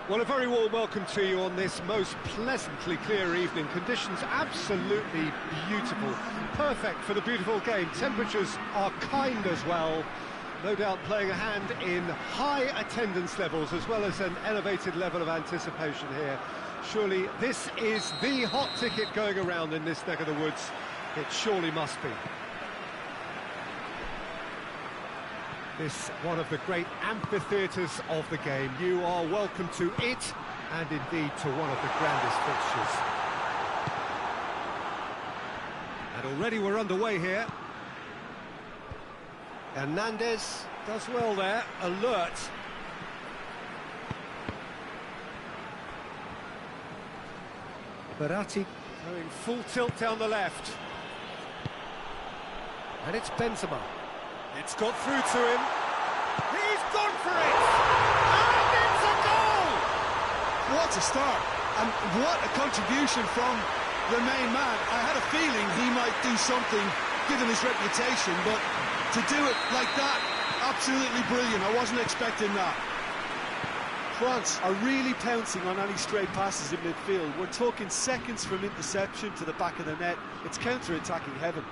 Well, a very warm welcome to you on this most pleasantly clear evening. Conditions absolutely beautiful, perfect for the beautiful game. Temperatures are kind as well, no doubt playing a hand in high attendance levels as well as an elevated level of anticipation here. Surely this is the hot ticket going around in this neck of the woods. It surely must be. This one of the great amphitheatres of the game. You are welcome to it, and indeed to one of the grandest fixtures. And already we're underway here. Hernandez does well there, alert. Verratti going full tilt down the left. And it's Benzema. It's got through to him. He's gone for it! And it's a goal! What a start, and what a contribution from the main man. I had a feeling he might do something, given his reputation, but to do it like that, absolutely brilliant. I wasn't expecting that. France are really pouncing on any stray passes in midfield. We're talking seconds from interception to the back of the net. It's counter-attacking heaven.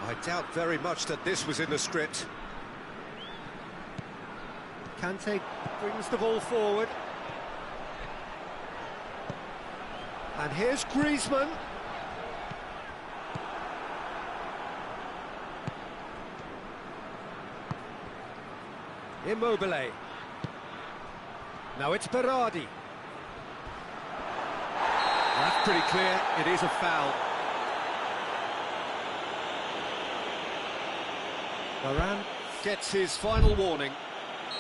I doubt very much that this was in the script. Kante brings the ball forward. And here's Griezmann. Immobile. Now it's Berardi. That's pretty clear, it is a foul. Varane gets his final warning.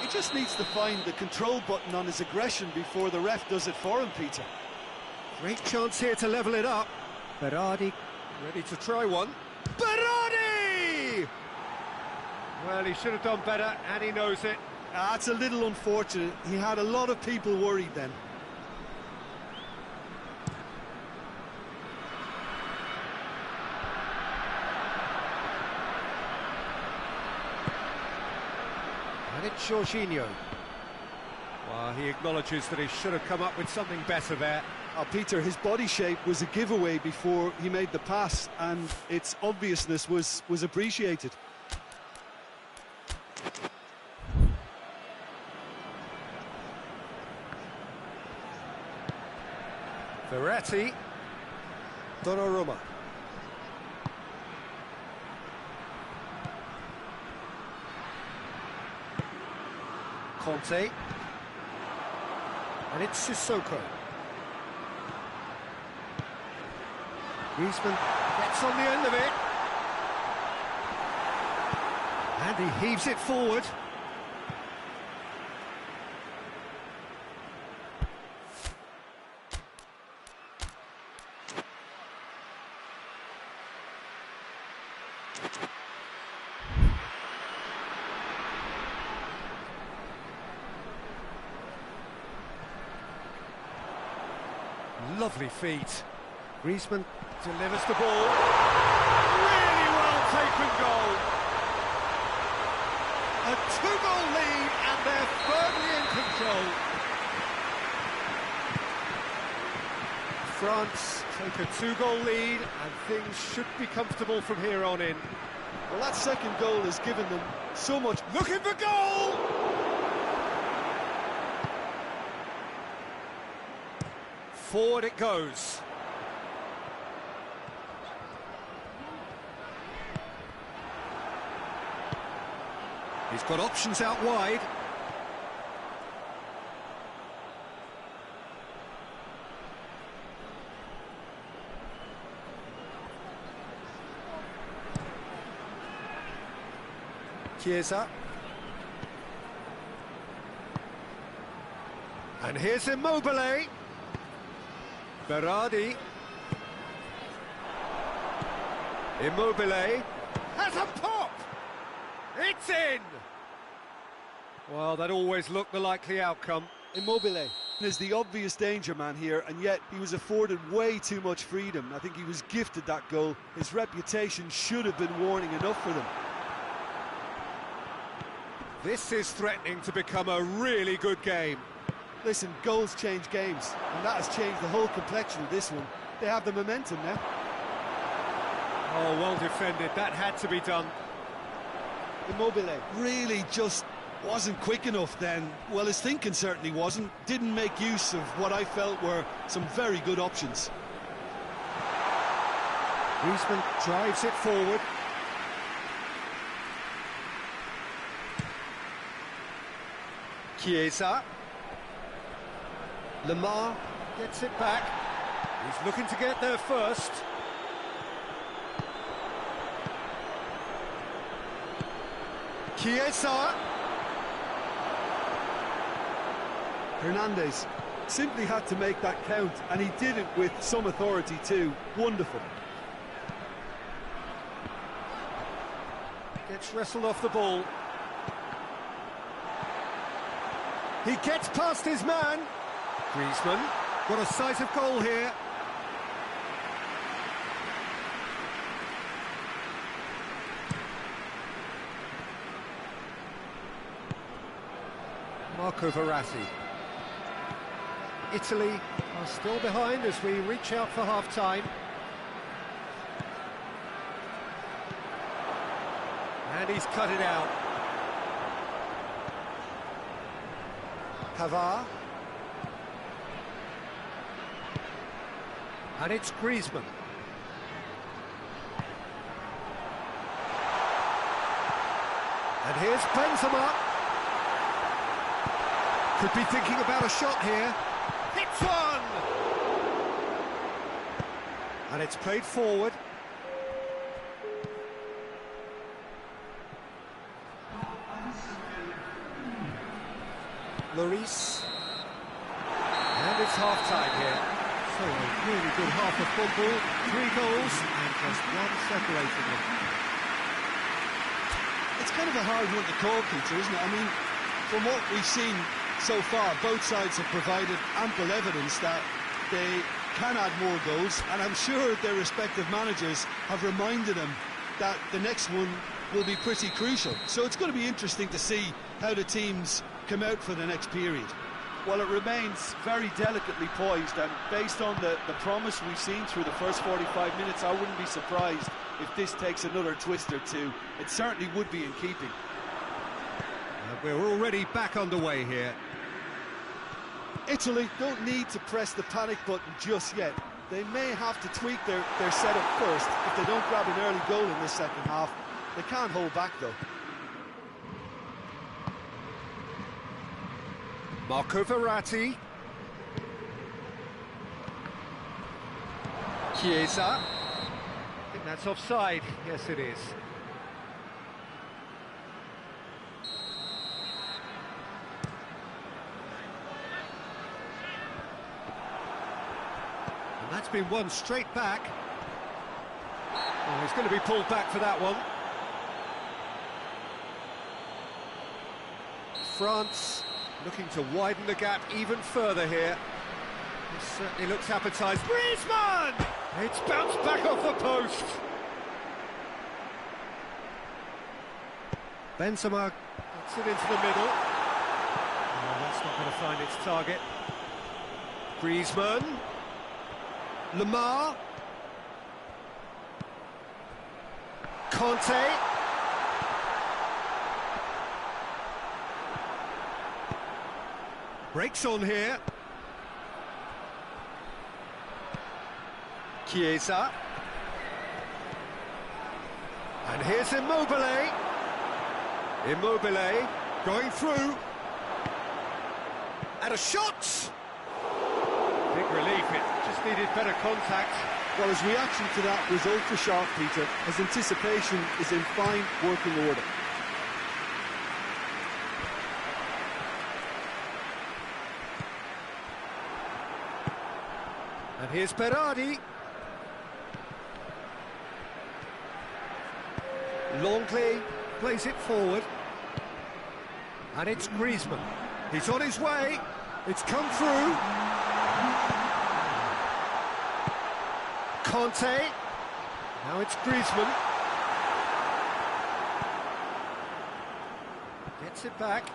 He just needs to find the control button on his aggression before the ref does it for him, Peter. Great chance here to level it up. Berardi ready to try one. Berardi! Well, he should have done better, and he knows it. That's a little unfortunate. He had a lot of people worried then. And it's Jorginho. Well, he acknowledges that he should have come up with something better there. Peter, his body shape was a giveaway before he made the pass, and its obviousness was appreciated. Verratti. Donnarumma. Conte. And it's Sissoko. Griezmann gets on the end of it. And he heaves it forward. Lovely feet. Griezmann delivers the ball. Really well taken goal. A two-goal lead, and they're firmly in control. France take a two-goal lead, and things should be comfortable from here on in. Well, that second goal has given them so much. Looking for goal! Forward it goes. He's got options out wide. Chiesa. And here's Immobile. Berardi. Immobile has a pop! It's in! Well, that always looked the likely outcome. Immobile is the obvious danger man here, and yet he was afforded way too much freedom. I think he was gifted that goal. His reputation should have been warning enough for them. This is threatening to become a really good game. Listen, goals change games, and that has changed the whole complexion of this one. They have the momentum now. Oh, well defended. That had to be done. Immobile really just wasn't quick enough then. Well, his thinking certainly wasn't. Didn't make use of what I felt were some very good options. Griezmann drives it forward. Chiesa. Lemar gets it back. He's looking to get there first. Chiesa. Hernandez simply had to make that count, and he did it with some authority too. Wonderful. Gets wrestled off the ball. He gets past his man. Griezmann got a sight of goal here. Marco Verratti. Italy are still behind as we reach out for half-time. And he's cut it out. Pavard. And it's Griezmann. And here's Benzema. Could be thinking about a shot here. Hits one! And it's played forward. Lloris. And it's half-time here. So a really good half of football. 3 goals and just one separating them. It's kind of a hard one to call, Peter, isn't it? I mean, from what we've seen so far, both sides have provided ample evidence that they can add more goals, and I'm sure their respective managers have reminded them that the next one will be pretty crucial. So it's going to be interesting to see how the teams come out for the next period. Well, it remains very delicately poised, and based on the promise we've seen through the first 45 minutes, I wouldn't be surprised if this takes another twist or two. It certainly would be in keeping. We're already back underway here. Italy don't need to press the panic button just yet. They may have to tweak their setup first if they don't grab an early goal in this second half. They can't hold back, though. Marco Verratti. Chiesa. I think that's offside. Yes, it is. And that's been won straight back. Oh, he's going to be pulled back for that one. France looking to widen the gap even further here. This certainly looks appetising. Griezmann! It's bounced back off the post. Benzema gets it into the middle. Oh, that's not going to find its target. Griezmann. Lemar. Conte. Breaks on here. Chiesa. And here's Immobile. Immobile going through. And a shot! Big relief, it just needed better contact. Well, his reaction to that was ultra-sharp, Peter. His anticipation is in fine working order. And here's Berardi. Longley plays it forward. And it's Griezmann. He's on his way. It's come through. Conte. Now it's Griezmann. Gets gets it back.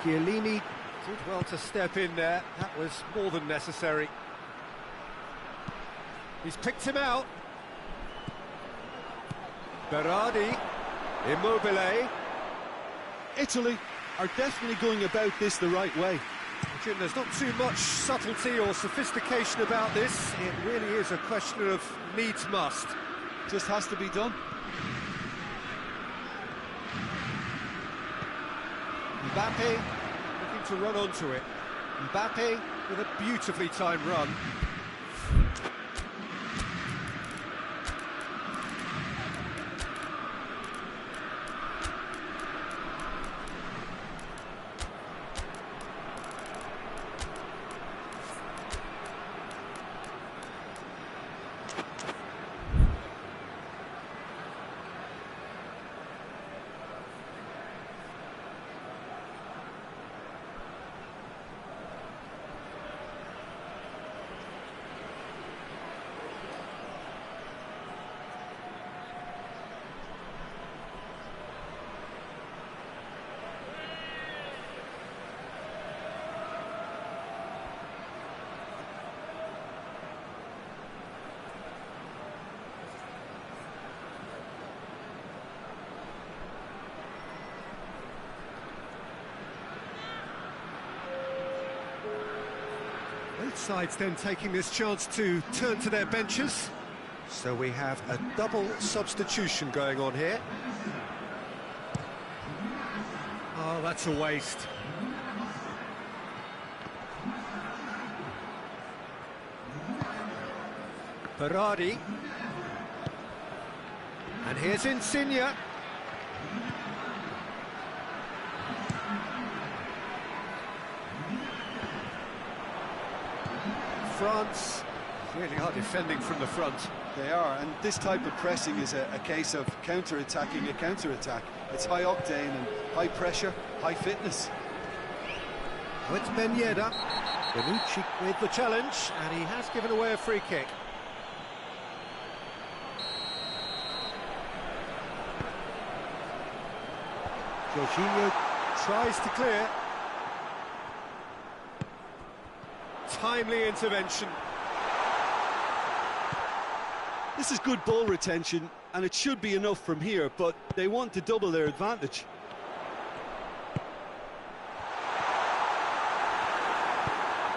Chiellini did well to step in there. That was more than necessary. He's picked him out. Berardi, Immobile. Italy are definitely going about this the right way. Jim, there's not too much subtlety or sophistication about this. It really is a question of needs must. Just has to be done. Mbappe looking to run onto it. Mbappe with a beautifully timed run. Both sides then taking this chance to turn to their benches. So we have a double substitution going on here. Oh, that's a waste. Berardi. And here's Insigne. France really are defending from the front. They are, and this type of pressing is a case of counter-attacking a counter-attack. It's high octane and high pressure, high fitness. Oh, it's Ben Yedder. Bonucci with the challenge, and he has given away a free kick. Jorginho tries to clear. Timely intervention. This is good ball retention, and it should be enough from here, but they want to double their advantage.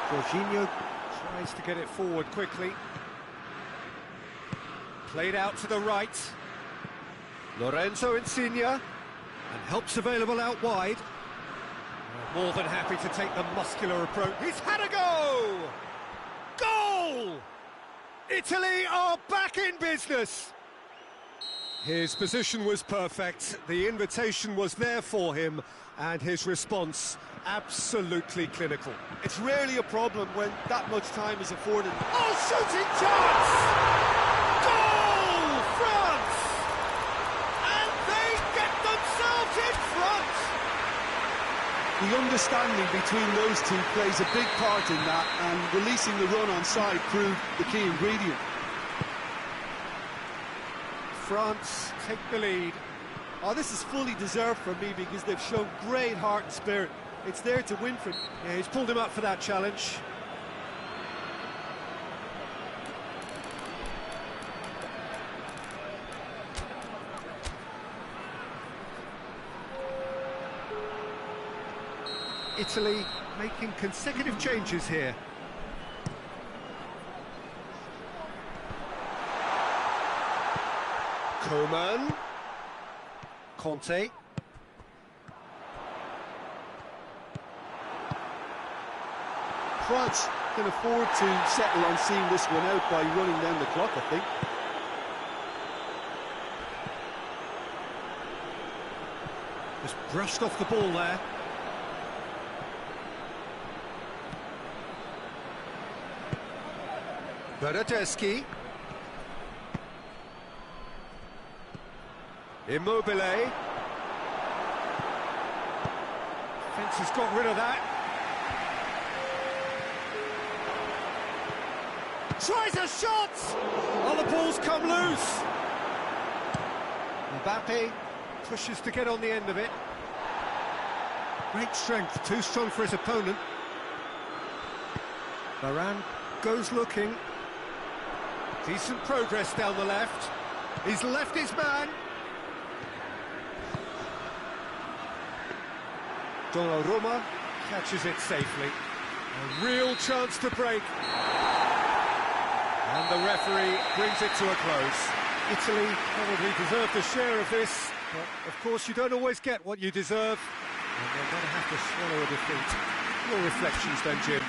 Jorginho tries to get it forward quickly. Played out to the right. Lorenzo Insigne, and help's available out wide. More than happy to take the muscular approach. He's had a go! Goal! Italy are back in business. His position was perfect, the invitation was there for him, and his response absolutely clinical. It's rarely a problem when that much time is afforded. Oh, shooting chance! Goal, France! And they get themselves in front! The understanding between those two plays a big part in that, and releasing the run on side proved the key ingredient. France take the lead. Oh, this is fully deserved for me because they've shown great heart and spirit. It's there to win for. Yeah, he's pulled him up for that challenge. Italy making consecutive changes here. Coman. Conte. France can afford to settle on seeing this one out by running down the clock, I think. Just brushed off the ball there. Bernardeschi. Immobile. Fence has got rid of that. Tries a shot! Oh, the ball's come loose. Mbappe pushes to get on the end of it. Great strength, too strong for his opponent. Varane goes looking. Decent progress down the left. He's left his man. Donnarumma catches it safely. A real chance to break. And the referee brings it to a close. Italy probably deserved a share of this, but of course you don't always get what you deserve, and they're going to have to swallow a defeat. Your reflections then, Jim?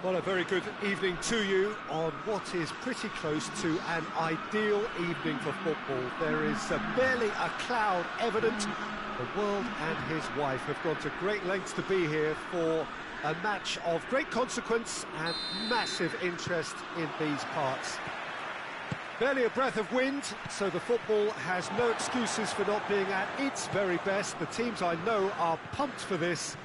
Well, a very good evening to you on what is pretty close to an ideal evening for football. There is barely a cloud evident. The world and his wife have gone to great lengths to be here for a match of great consequence and massive interest in these parts. Barely a breath of wind, so the football has no excuses for not being at its very best. The teams I know are pumped for this.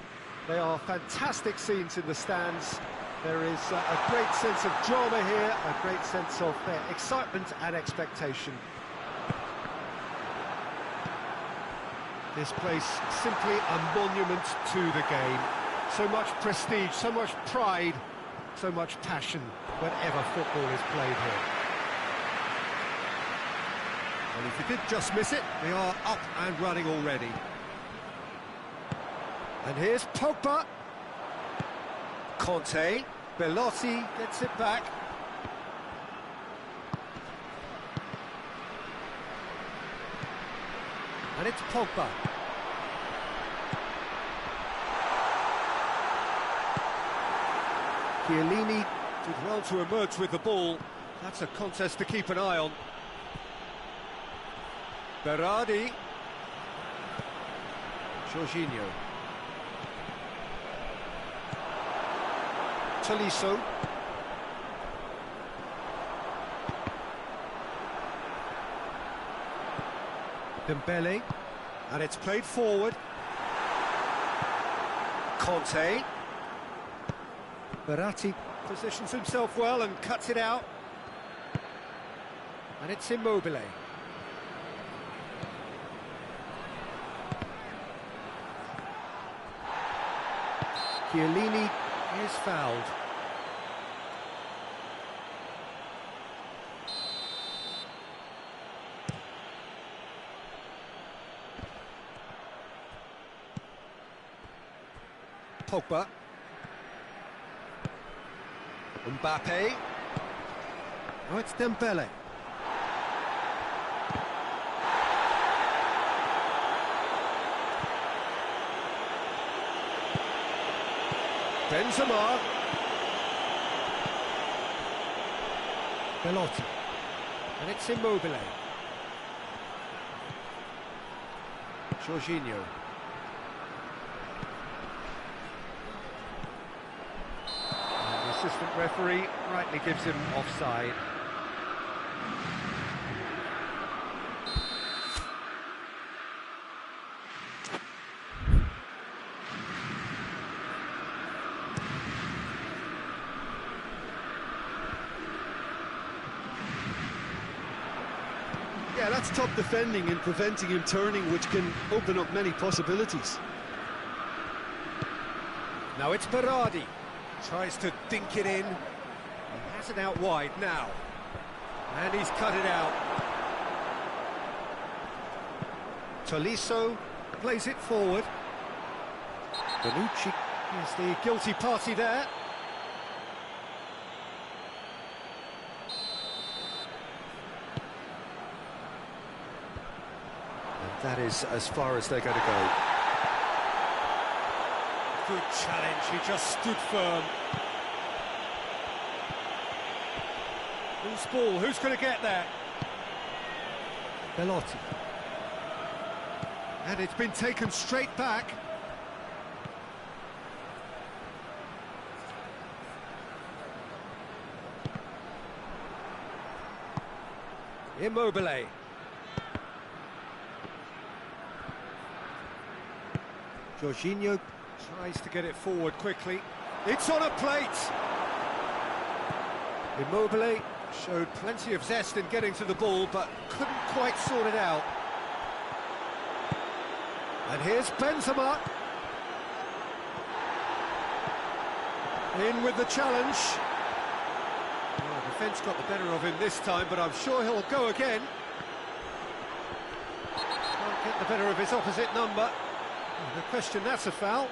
They are fantastic scenes in the stands. There is a great sense of drama here, a great sense of excitement and expectation. This place simply a monument to the game. So much prestige, so much pride, so much passion whenever football is played here. Well, if you did just miss it, we are up and running already. And here's Pogba. Conte. Belotti gets it back. And it's Pogba. Chiellini did well to emerge with the ball. That's a contest to keep an eye on. Berardi. Jorginho. Tolisso. Dembele, and it's played forward. Conte. Verratti positions himself well and cuts it out. And it's Immobile. Chiellini is fouled. Pogba. Mbappe. Oh, it's Dembele. Benzema. Belotti. And it's Immobile. Jorginho. And the assistant referee rightly gives him offside. Yeah, that's top defending and preventing him turning, which can open up many possibilities. Now it's Berardi. Tries to dink it in. He has it out wide now. And he's cut it out. Tolisso plays it forward. Bonucci is the guilty party there. That is as far as they're going to go. Good challenge, he just stood firm. Loose ball, who's going to get there? Belotti. And it's been taken straight back. Immobile. Jorginho tries to get it forward quickly. It's on a plate! Immobile showed plenty of zest in getting to the ball, but couldn't quite sort it out. And here's Benzema. In with the challenge. Well, the defence got the better of him this time, but I'm sure he'll go again. Can't get the better of his opposite number. No question, that's a foul.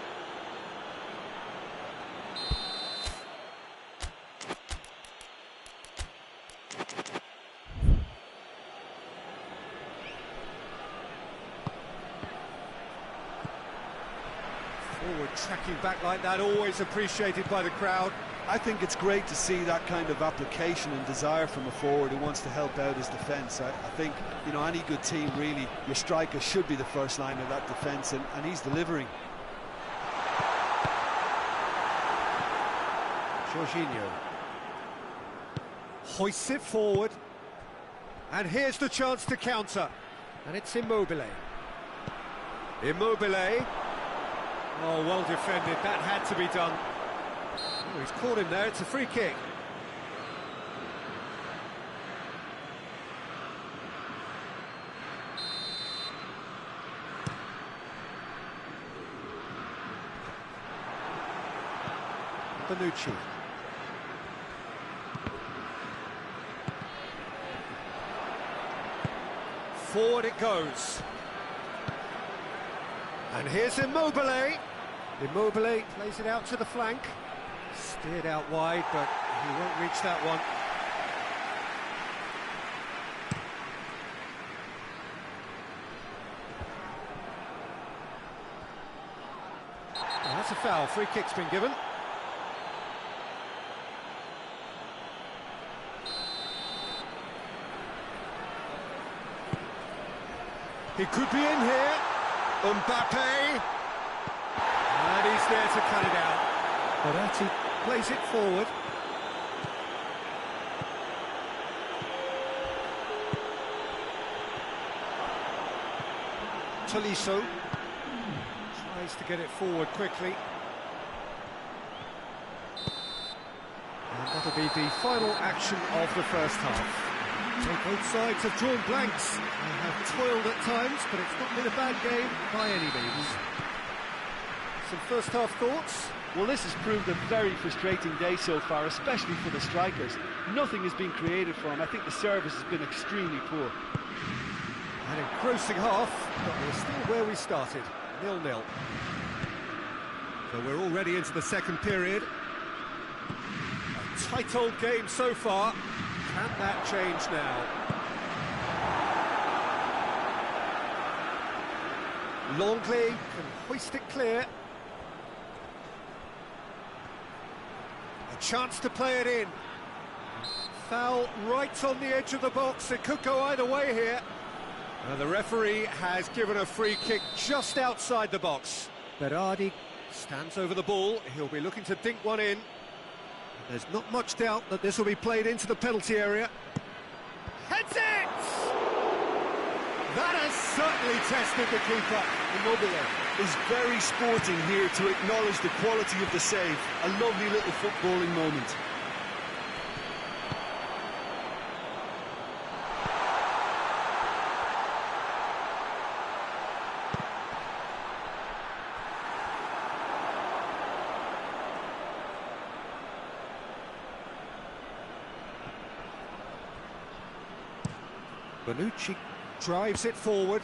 Forward tracking back like that, always appreciated by the crowd. I think it's great to see that kind of application and desire from a forward who wants to help out his defence. I think, you know, any good team, really, your striker should be the first line of that defence, and he's delivering. Jorginho hoists it forward, and here's the chance to counter, and it's Immobile. Immobile. Oh, well defended, that had to be done. Oh, he's caught him there, it's a free kick. Bonucci. Forward it goes. And here's Immobile. Immobile plays it out to the flank. Steered out wide, but he won't reach that one. Oh, that's a foul. Free kick's been given. He could be in here. Mbappe. And he's there to cut it out. Verratti plays it forward. Tolisso tries to get it forward quickly. And that'll be the final action of the first half. So both sides have drawn blanks. They have toiled at times, but it's not been a bad game by any means. Some first half thoughts? Well, this has proved a very frustrating day so far, especially for the strikers. Nothing has been created for them. I think the service has been extremely poor. An engrossing half, but we're still where we started, 0-0. So we're already into the second period. A tight old game so far. Can that change now? Longley can hoist it clear. A chance to play it in. Foul right on the edge of the box. It could go either way here. The referee has given a free kick just outside the box. Berardi stands over the ball. He'll be looking to dink one in. There's not much doubt that this will be played into the penalty area. Heads it! That has certainly tested the keeper. Immobile is very sporting here to acknowledge the quality of the save. A lovely little footballing moment. Bonucci drives it forward.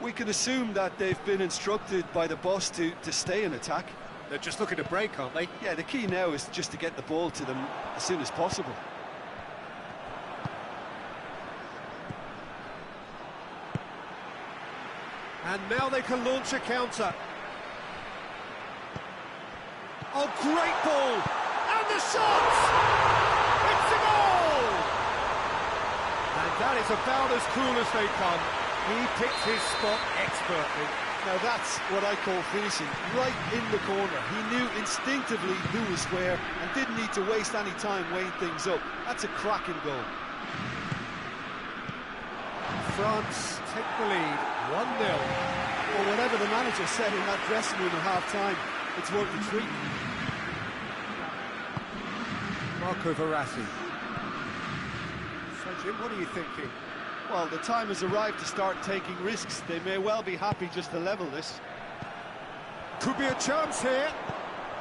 We can assume that they've been instructed by the boss to stay in attack. They're just looking to break, aren't they? Yeah, the key now is just to get the ball to them as soon as possible. And now they can launch a counter. Oh, great ball! And the shot! It's a goal! And that is about as cool as they come. He picked his spot expertly. Now that's what I call finishing, right in the corner. He knew instinctively who was where and didn't need to waste any time weighing things up. That's a cracking goal. France take the lead, 1-0. Well, whatever the manager said in that dressing room at half-time, it's worth the treat. Marco Verratti. So, Jim, what are you thinking? Well, the time has arrived to start taking risks. They may well be happy just to level this. Could be a chance here.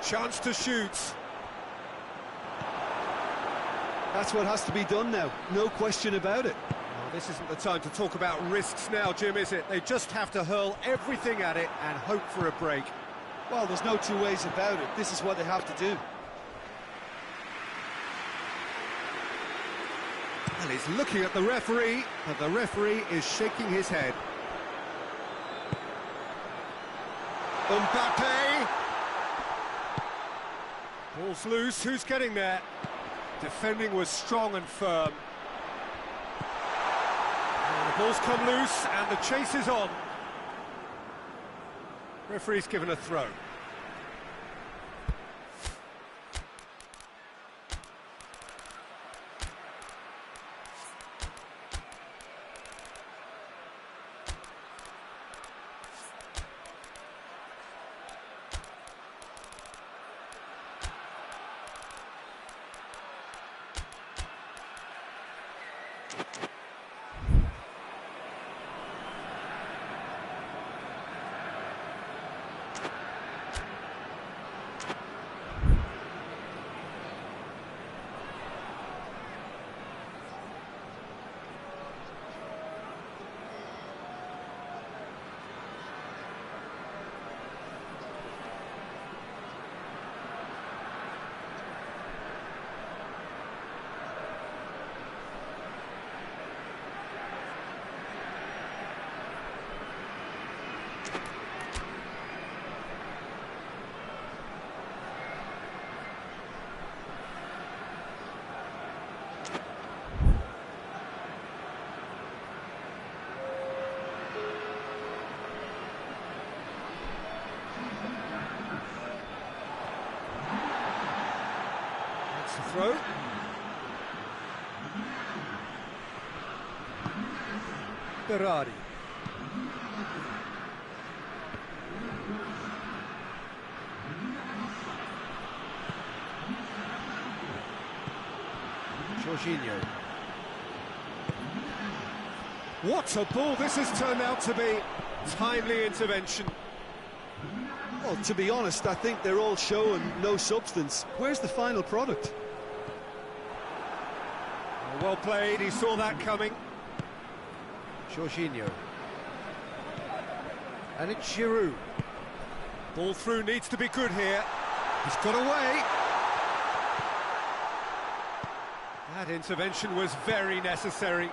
Chance to shoot. That's what has to be done now, no question about it. Well, this isn't the time to talk about risks now, Jim, is it? They just have to hurl everything at it and hope for a break. Well, there's no two ways about it. This is what they have to do. Well, he's looking at the referee, but the referee is shaking his head. Mbappe! Ball's loose, who's getting there? Defending was strong and firm. And the ball's come loose, and the chase is on. Referee's given a throw. Throw. Berardi. Jorginho. What a ball this has turned out to be. Timely intervention. Well, to be honest, I think they're all show and no substance. Where's the final product? Well played, he saw that coming. Jorginho. And it's Giroud. Ball through needs to be good here. He's got away. That intervention was very necessary.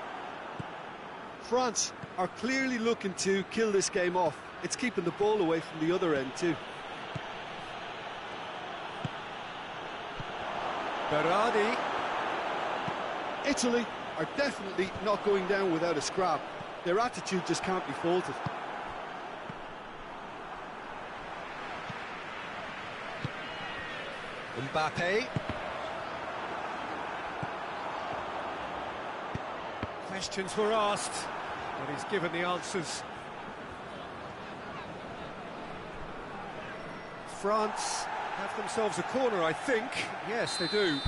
France are clearly looking to kill this game off. It's keeping the ball away from the other end too. Berardi. Italy are definitely not going down without a scrap. Their attitude just can't be faulted. Mbappe. Questions were asked, but he's given the answers. France have themselves a corner, I think. Yes, they do.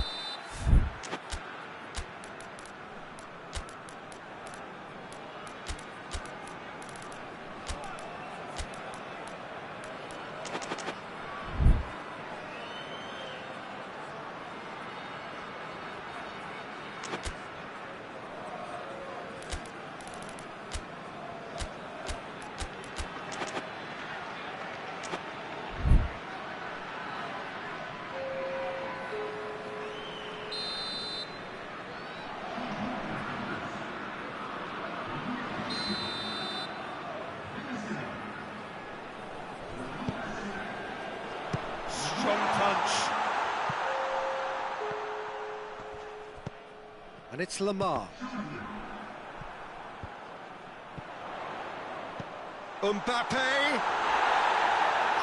And it's Lamar. Mbappe!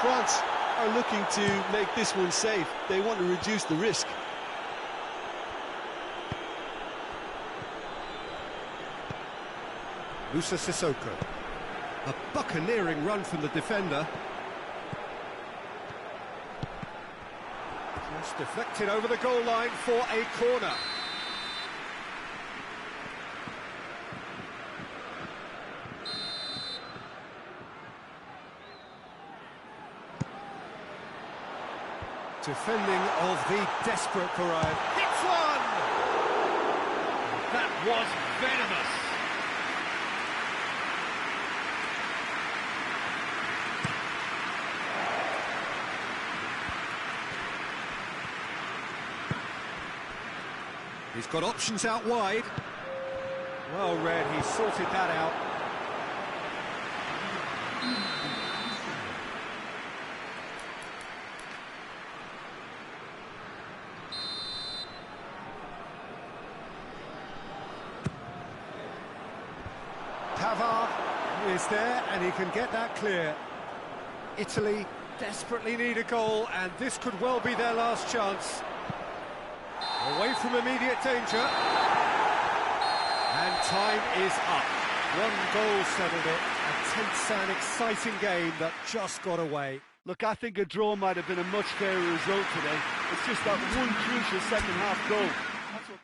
France are looking to make this one safe. They want to reduce the risk. Musa Sissoko. A buccaneering run from the defender. Just deflected over the goal line for a corner. Defending of the desperate variety. Hits one! That was venomous. He's got options out wide. Well read, he sorted that out. Pavard is there and he can get that clear. Italy desperately need a goal and this could well be their last chance. Away from immediate danger. And time is up. One goal settled it. A tense and exciting game that just got away. Look, I think a draw might have been a much fairer result today. It's just that one crucial second half goal. That's what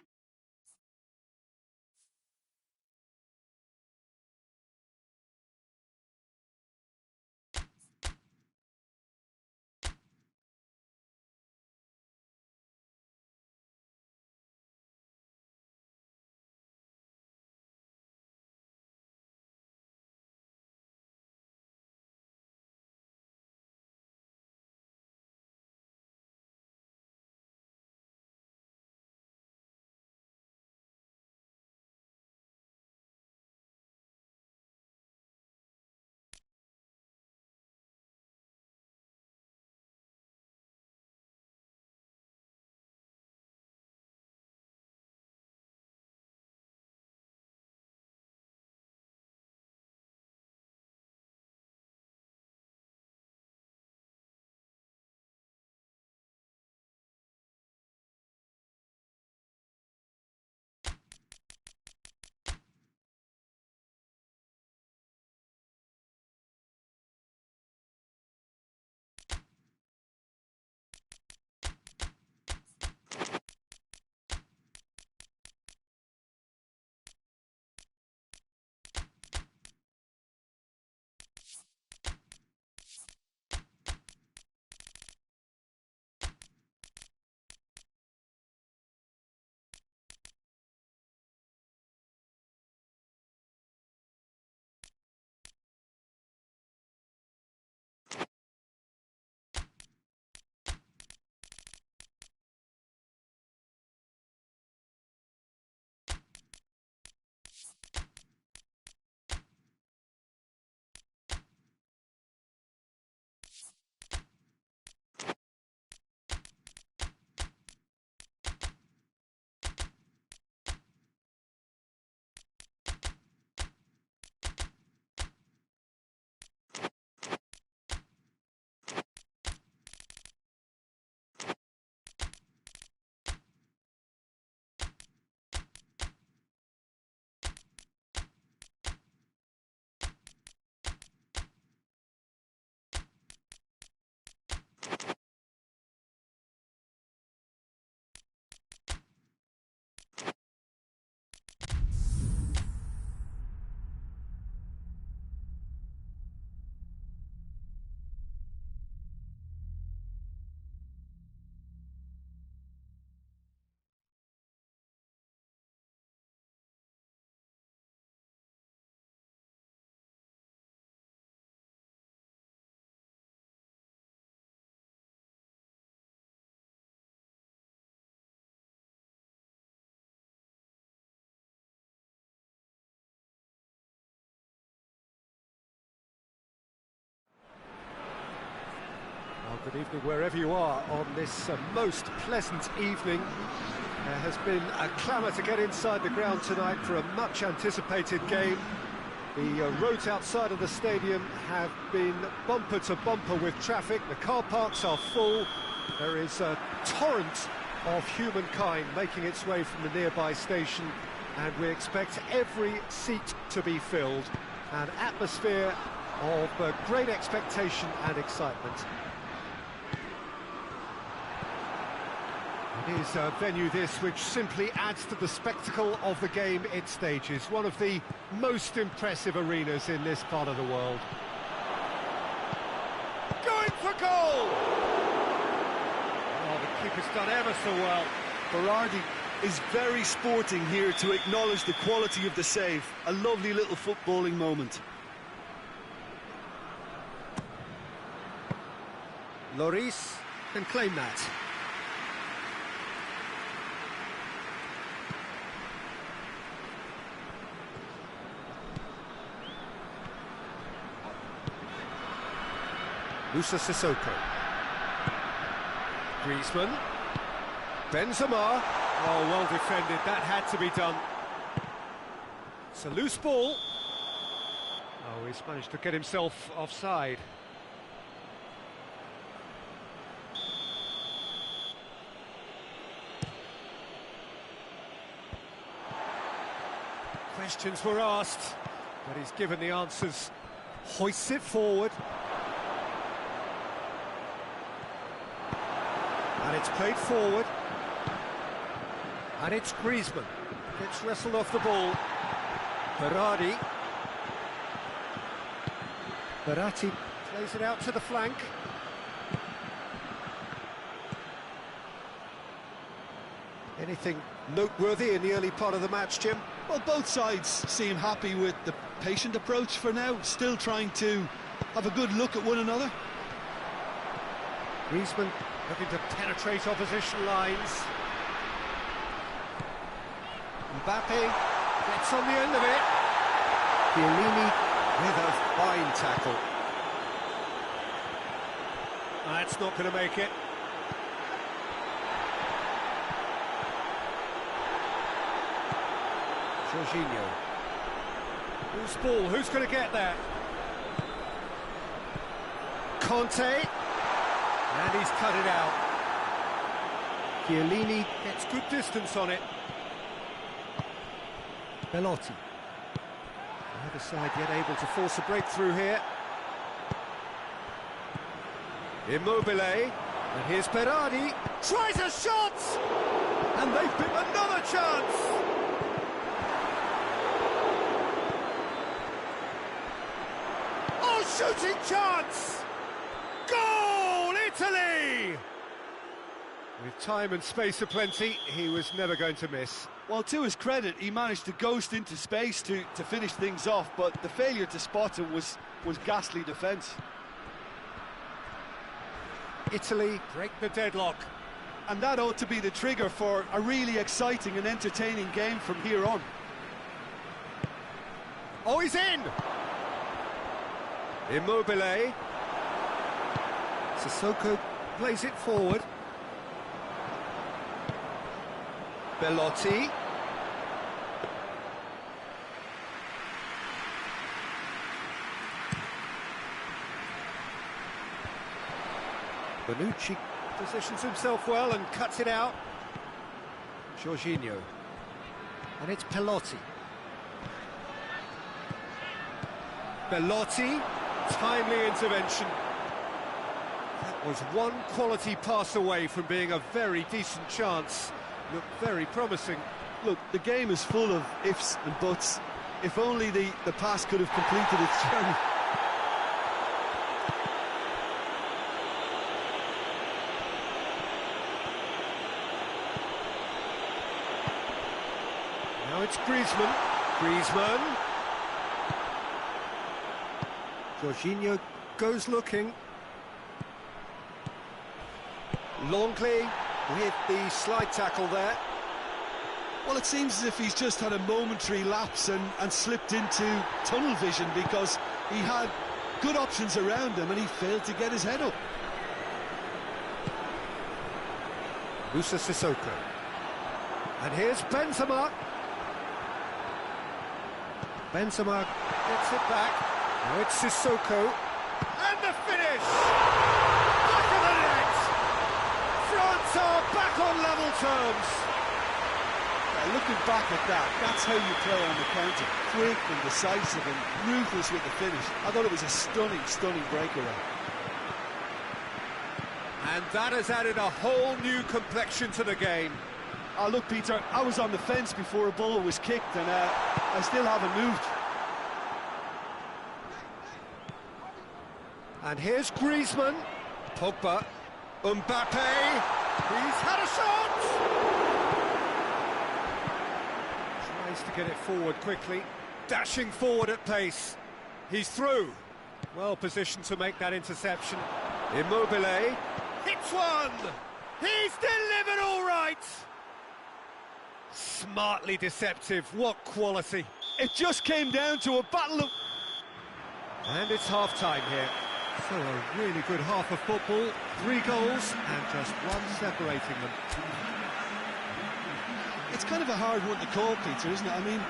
Good evening wherever you are on this most pleasant evening. There has been a clamour to get inside the ground tonight for a much anticipated game. The roads outside of the stadium have been bumper to bumper with traffic. The car parks are full. There is a torrent of humankind making its way from the nearby station, and we expect every seat to be filled. An atmosphere of great expectation and excitement. It is a venue this which simply adds to the spectacle of the game it stages. One of the most impressive arenas in this part of the world. Going for goal! Oh, the keeper's done ever so well. Berardi is very sporting here to acknowledge the quality of the save. A lovely little footballing moment. Lloris can claim that. Musa Sissoko. Griezmann. Benzema. Oh, well defended. That had to be done. It's a loose ball. Oh, he's managed to get himself offside. Questions were asked, but he's given the answers. Hoists it forward. And it's played forward. And it's Griezmann. Gets wrestled off the ball. Berardi. Verratti plays it out to the flank. Anything noteworthy in the early part of the match, Jim? Well, both sides seem happy with the patient approach for now, still trying to have a good look at one another. Griezmann looking to penetrate opposition lines. Mbappe gets on the end of it. Chiellini with a fine tackle. That's not going to make it. Jorginho. Who's ball? Who's going to get that? Conte. And he's cut it out. Chiellini gets good distance on it. Belotti. Neither side yet able to force a breakthrough here. Immobile. And here's Berardi. Tries a shot! And they've picked another chance! Oh, shooting chance! Goal, Italy! With time and space aplenty, he was never going to miss. Well, to his credit, he managed to ghost into space to finish things off, but the failure to spot him was ghastly defence. Italy break the deadlock. And that ought to be the trigger for a really exciting and entertaining game from here on. Oh, he's in! Immobile. Sissoko plays it forward. Belotti. Bonucci positions himself well and cuts it out. Jorginho. And it's Pelotti. Belotti. Timely intervention. That was one quality pass away from being a very decent chance. Looked very promising. Look, the game is full of ifs and buts. If only the pass could have completed its journey. Now it's Griezmann. Griezmann. Jorginho goes looking. Longley with the slide tackle there. Well, it seems as if he's just had a momentary lapse and slipped into tunnel vision, because he had good options around him and he failed to get his head up. Musa Sissoko. And here's Benzema. Benzema gets it back. Now it's Sissoko. And the finish! Back of the net! France are back on level terms. Looking back at that, that's how you play on the counter. Quick and decisive and ruthless with the finish. I thought it was a stunning, stunning breakaway. And that has added a whole new complexion to the game. Oh, look, Peter, I was on the fence before a ball was kicked, and I still haven't moved. And here's Griezmann. Pogba. Mbappe. He's had a shot! Tries to get it forward quickly. Dashing forward at pace. He's through. Well positioned to make that interception. Immobile. Hits one! He's delivered all right! Smartly deceptive, what quality. It just came down to a battle of... And it's half-time here. So a really good half of football, 3 goals and just one separating them. It's kind of a hard one to call, Peter, isn't it? I mean,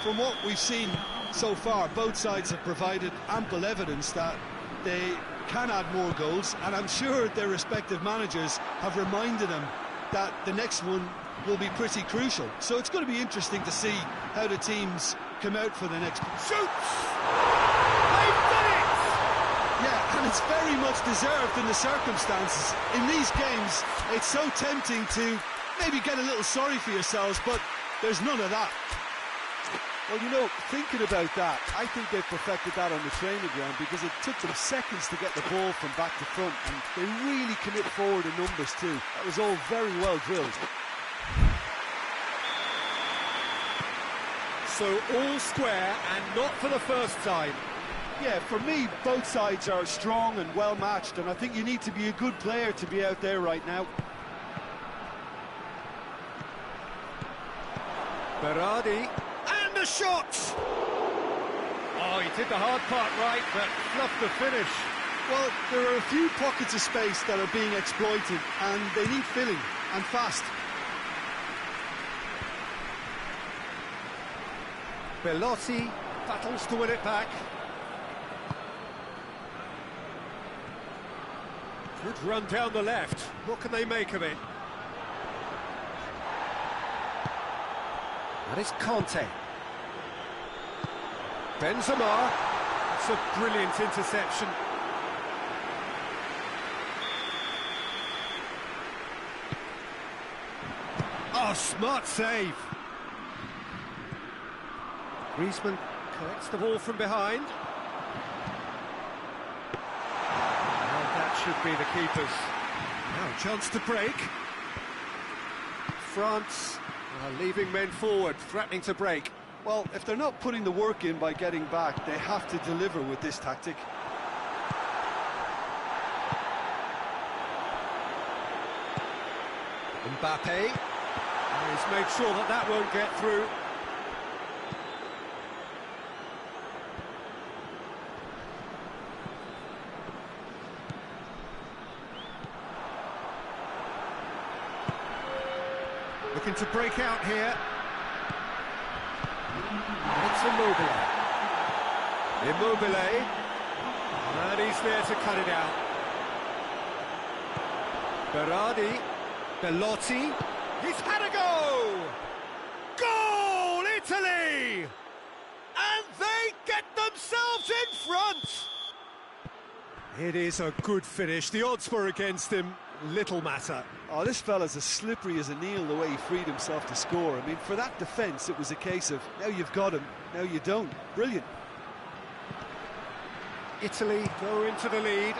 from what we've seen so far, both sides have provided ample evidence that they can add more goals, and I'm sure their respective managers have reminded them that the next one will be pretty crucial. So it's going to be interesting to see how the teams come out for the next... Shoots! They've done it! Yeah, and it's very much deserved in the circumstances. In these games, it's so tempting to maybe get a little sorry for yourselves, but there's none of that. Well, you know, thinking about that, I think they perfected that on the training ground because it took them seconds to get the ball from back to front, and they really commit forward in numbers too. That was all very well drilled. So all square, and not for the first time. Yeah, for me, both sides are strong and well matched, and I think you need to be a good player to be out there right now. Berardi. And the shot! Oh, he did the hard part right, but fluffed the finish. Well, there are a few pockets of space that are being exploited, and they need filling, and fast. Belotti battles to win it back. Good run down the left. What can they make of it? That is Conte. Benzema. It's a brilliant interception. Oh, smart save. Griezmann collects the ball from behind. And that should be the keepers. Now a chance to break. France are leaving men forward, threatening to break. Well, if they're not putting the work in by getting back, they have to deliver with this tactic. Mbappe. He's made sure that that won't get through. Looking to break out here. It's Immobile. Immobile. And he's there to cut it out. Berardi. Belotti. He's had a go! Goal, Italy! And they get themselves in front! It is a good finish. The odds were against him. Little matter. Oh, this fella's as slippery as a needle the way he freed himself to score. I mean, for that defence, it was a case of, now you've got him, now you don't. Brilliant. Italy go into the lead.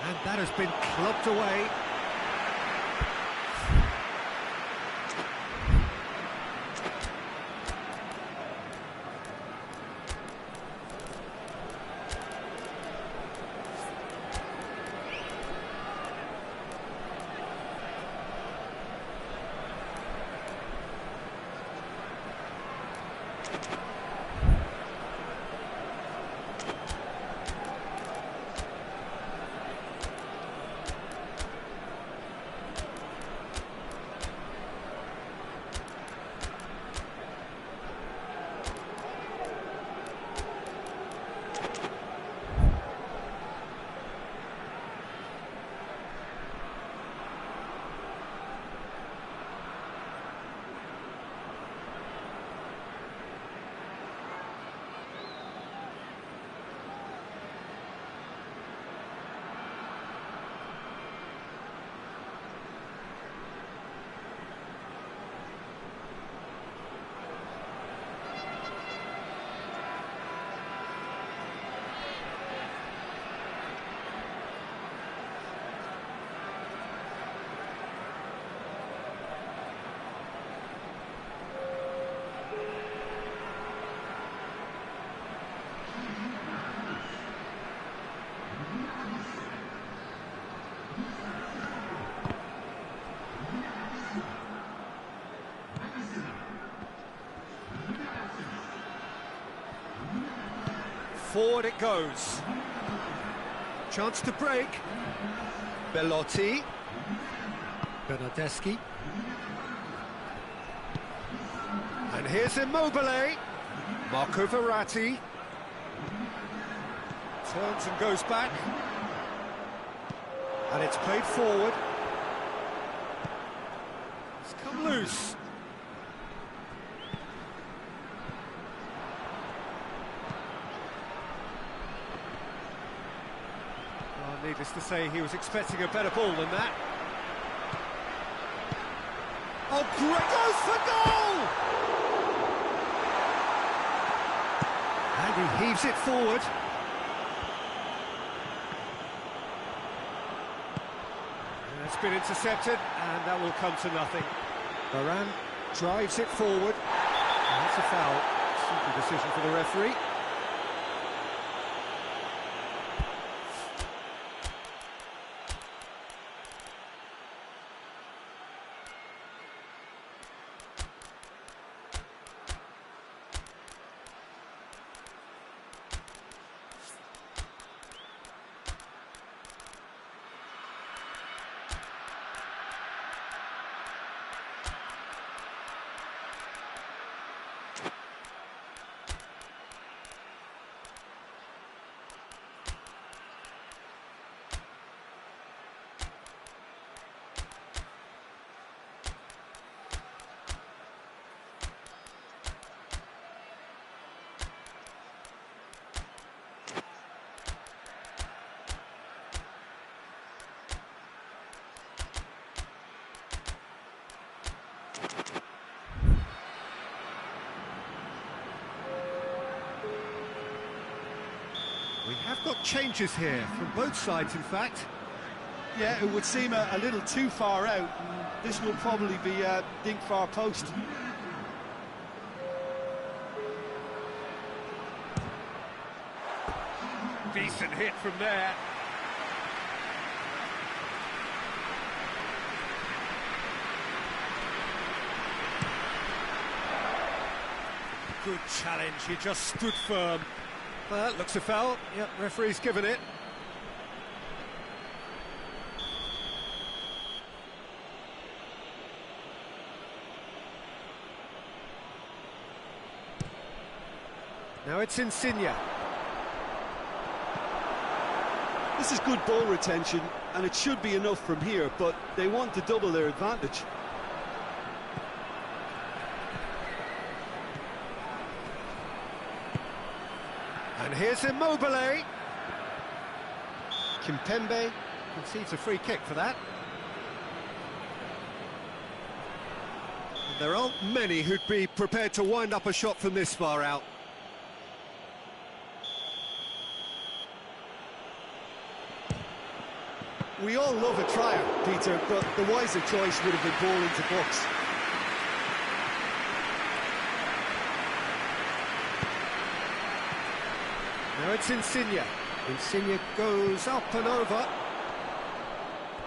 And that has been clubbed away. Forward it goes. Chance to break. Belotti. Bernardeschi. And here's Immobile. Marco Verratti. Turns and goes back. And it's played forward. It's come loose. Well, needless to say, he was expecting a better ball than that. Oh, great! Goes for goal! And he heaves it forward. And it's been intercepted, and that will come to nothing. Varane drives it forward. And that's a foul. Simple decision for the referee. We have got changes here, from both sides in fact. Yeah, it would seem a little too far out. This will probably be a dink far post. Decent hit from there. Good challenge, he just stood firm. Well, that looks a foul. Yep, referee's given it. Now it's Insigne. This is good ball retention, and it should be enough from here, but they want to double their advantage. And here's Immobile. Kimpembe concedes a free kick for that. And there aren't many who'd be prepared to wind up a shot from this far out. We all love a trier, Peter, but the wiser choice would have been ball into box. Now it's Insigne. Insigne goes up and over.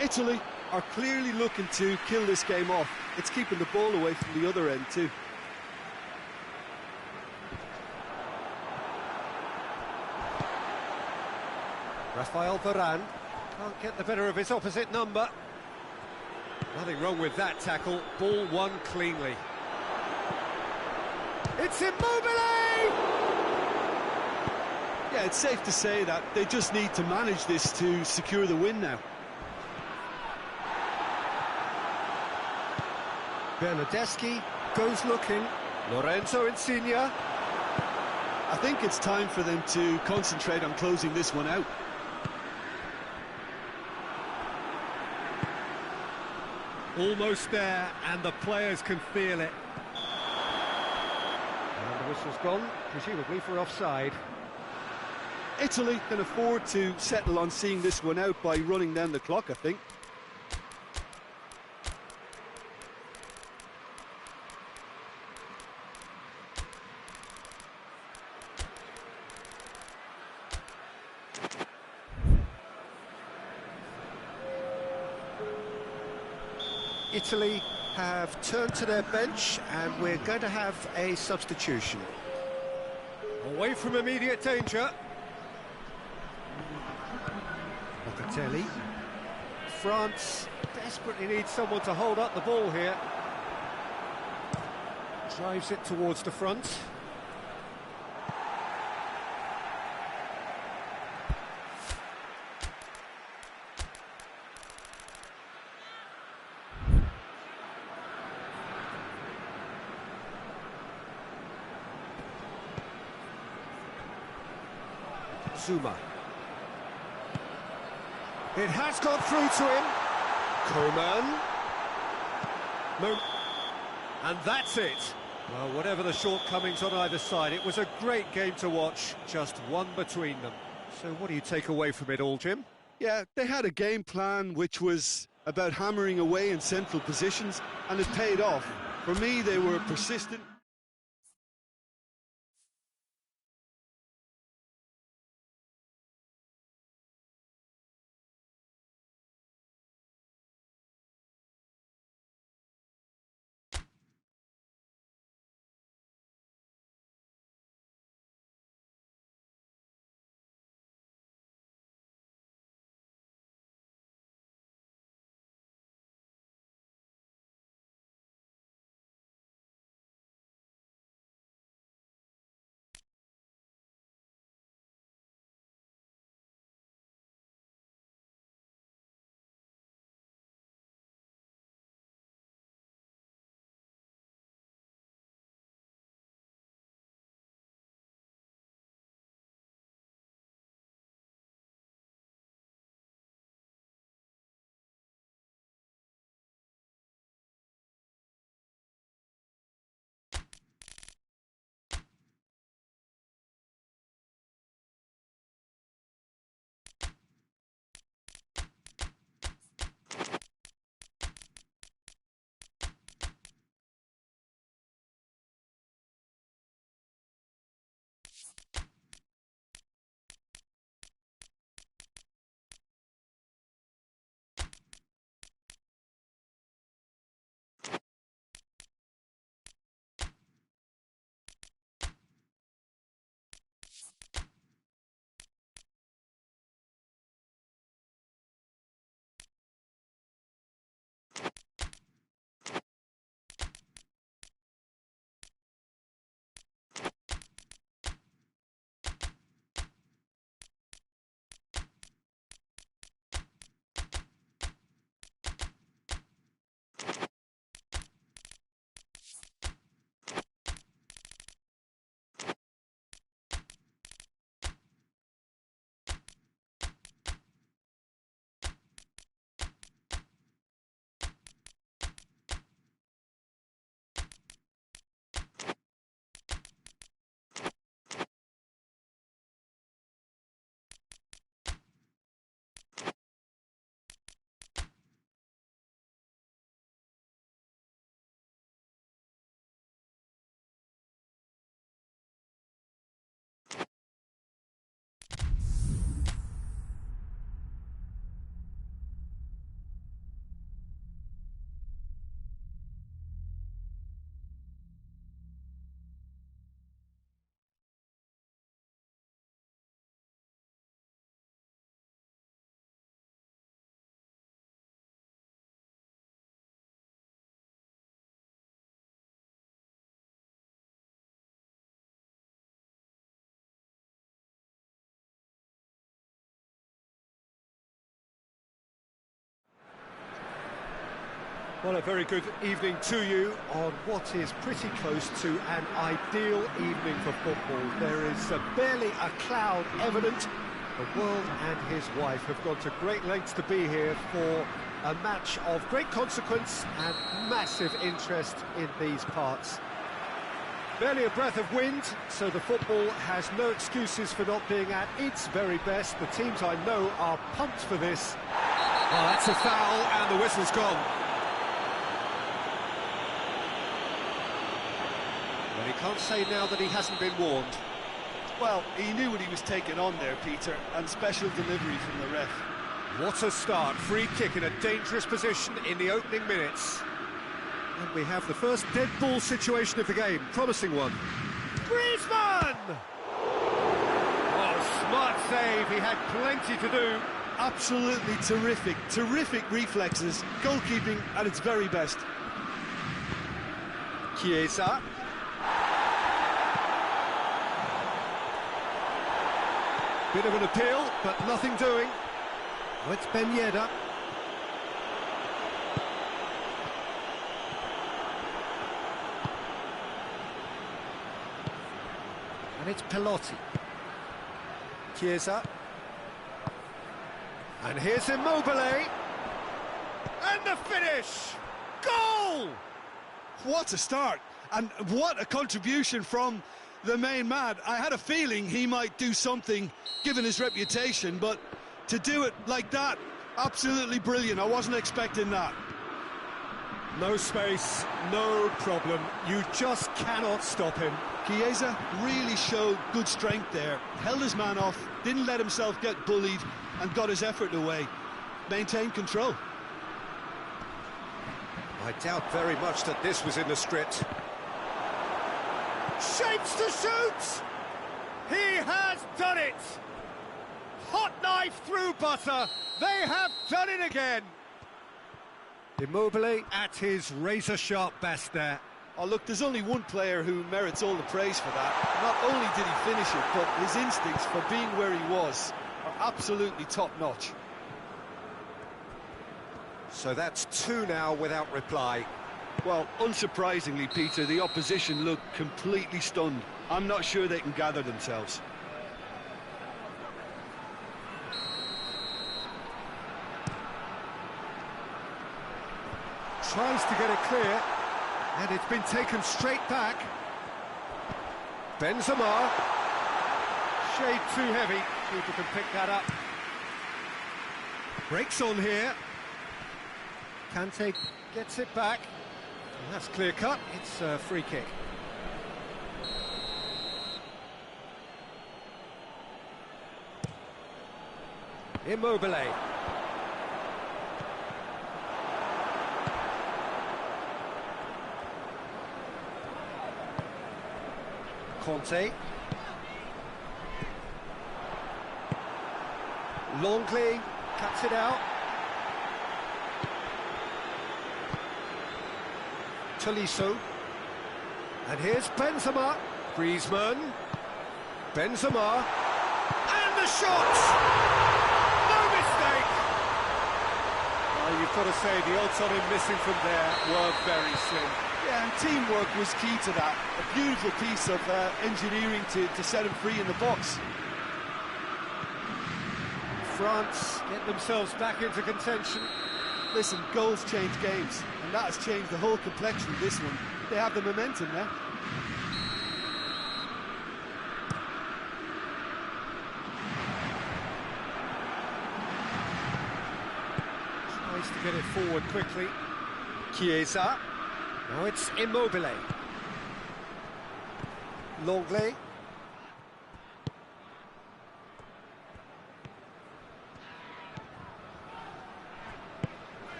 Italy are clearly looking to kill this game off. It's keeping the ball away from the other end too. Rafael Varane can't get the better of his opposite number. Nothing wrong with that tackle. Ball won cleanly. It's Immobile! Yeah, it's safe to say that they just need to manage this to secure the win now. Bernardeschi goes looking. Lorenzo Insigne. I think it's time for them to concentrate on closing this one out. Almost there, and the players can feel it. And the whistle's gone, presumably for offside. Italy can afford to settle on seeing this one out by running down the clock, I think. Italy have turned to their bench, and we're going to have a substitution. Away from immediate danger. Locatelli. France desperately needs someone to hold up the ball here. Drives it towards the front. Zuma. It has gone through to him. Coman. No. And that's it. Well, whatever the shortcomings on either side, it was a great game to watch, just one between them. So what do you take away from it all, Jim? Yeah, they had a game plan which was about hammering away in central positions, and it paid off. For me, they were persistent. Well, a very good evening to you on what is pretty close to an ideal evening for football. There is barely a cloud evident. The world and his wife have gone to great lengths to be here for a match of great consequence and massive interest in these parts. Barely a breath of wind, so the football has no excuses for not being at its very best. The teams I know are pumped for this. Well, that's a foul and the whistle's gone. Well, he can't say now that he hasn't been warned. Well, he knew what he was taking on there, Peter, and special delivery from the ref. What a start. Free kick in a dangerous position in the opening minutes. And we have the first dead ball situation of the game. Promising one. Griezmann! Oh, smart save. He had plenty to do, absolutely terrific. Terrific reflexes. Goalkeeping at its very best. Chiesa. Bit of an appeal, but nothing doing. Oh, it's Ben Yedder. And it's Pelotti. Chiesa. And here's Immobile. And the finish! Goal! What a start, and what a contribution from the main man. I had a feeling he might do something, given his reputation, but to do it like that, absolutely brilliant. I wasn't expecting that. No space, no problem. You just cannot stop him. Chiesa really showed good strength there. Held his man off, didn't let himself get bullied, and got his effort away. Maintained control. I doubt very much that this was in the script. Shapes to shoot! He has done it! Hot knife through butter. They have done it again. Immobile at his razor-sharp best there. Oh, look, there's only one player who merits all the praise for that. Not only did he finish it, but his instincts for being where he was are absolutely top-notch. So that's two now without reply. Well, unsurprisingly, Peter, the opposition look completely stunned. I'm not sure they can gather themselves. Tries to get it clear, and it's been taken straight back. Benzema. Shade too heavy. Keeper can pick that up. Breaks on here. Kante gets it back. And that's clear cut. It's a free kick. Immobile. Conte. Longley cuts it out. Tolisso. And here's Benzema. Griezmann. Benzema. And the shot! No mistake! Well, you've got to say the odds on him missing from there were very slim. Yeah, and teamwork was key to that. A beautiful piece of engineering to set him free in the box. France get themselves back into contention. Listen, goals change games, and that has changed the whole complexion of this one. They have the momentum now. Tries to get it forward quickly. Chiesa. Now it's Immobile. Longley.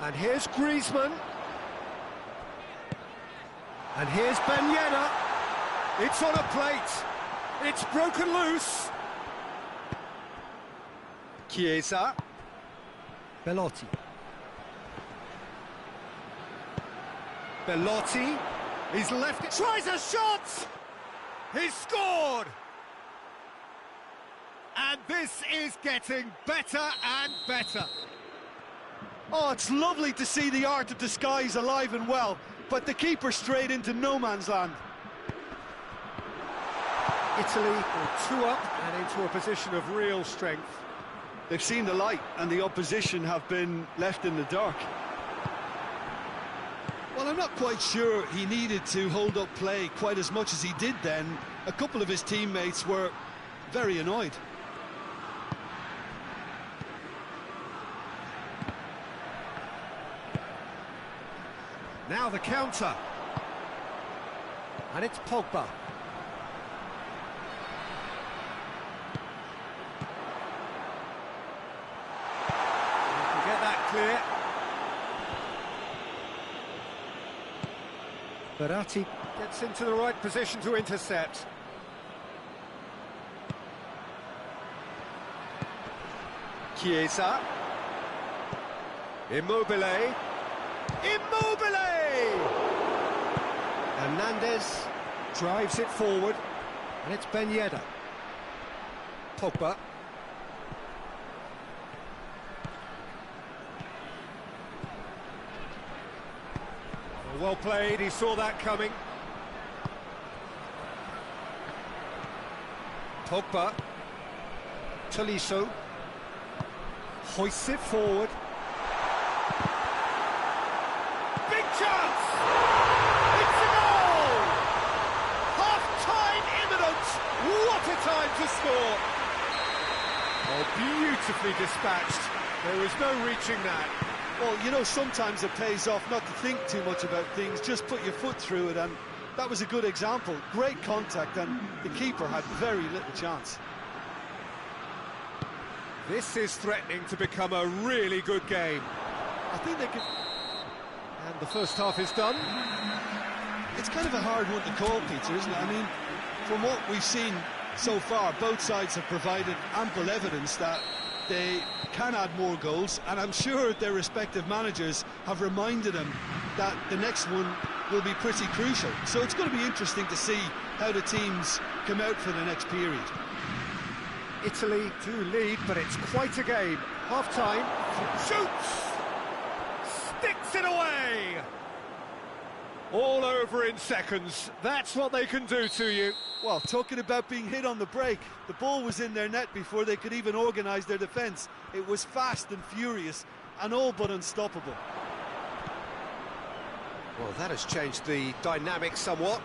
And here's Griezmann. And here's Ben Yedder. It's on a plate. It's broken loose. Chiesa. Belotti. Belotti. He's left it. Tries a shot. He's scored. And this is getting better and better. Oh, it's lovely to see the art of disguise alive and well, but the keeper straight into no man's land. Italy are 2 up and into a position of real strength. They've seen the light, and the opposition have been left in the dark. Well, I'm not quite sure he needed to hold up play quite as much as he did then. A couple of his teammates were very annoyed. Now the counter. And it's Pogba. You can get that clear. Verratti gets into the right position to intercept. Chiesa. Immobile. Hernandez drives it forward, and it's Ben Yedder. Pogba. Well played, he saw that coming. Pogba. Tolisso. Hoists it forward. Big chance! It's a goal! Half-time imminent! What a time to score! Oh, beautifully dispatched. There was no reaching that. Well, you know, sometimes it pays off not to think too much about things, just put your foot through it, and that was a good example. Great contact, and the keeper had very little chance. This is threatening to become a really good game. I think they could... And the first half is done. It's kind of a hard one to call, Peter, isn't it? I mean, from what we've seen so far, both sides have provided ample evidence that they can add more goals, and I'm sure their respective managers have reminded them that the next one will be pretty crucial. So it's going to be interesting to see how the teams come out for the next period. Italy do lead, but it's quite a game. Half-time, shoots! Sticks it away! All over in seconds. That's what they can do to you. Well, talking about being hit on the break, the ball was in their net before they could even organise their defence. It was fast and furious, and all but unstoppable. Well, that has changed the dynamic somewhat.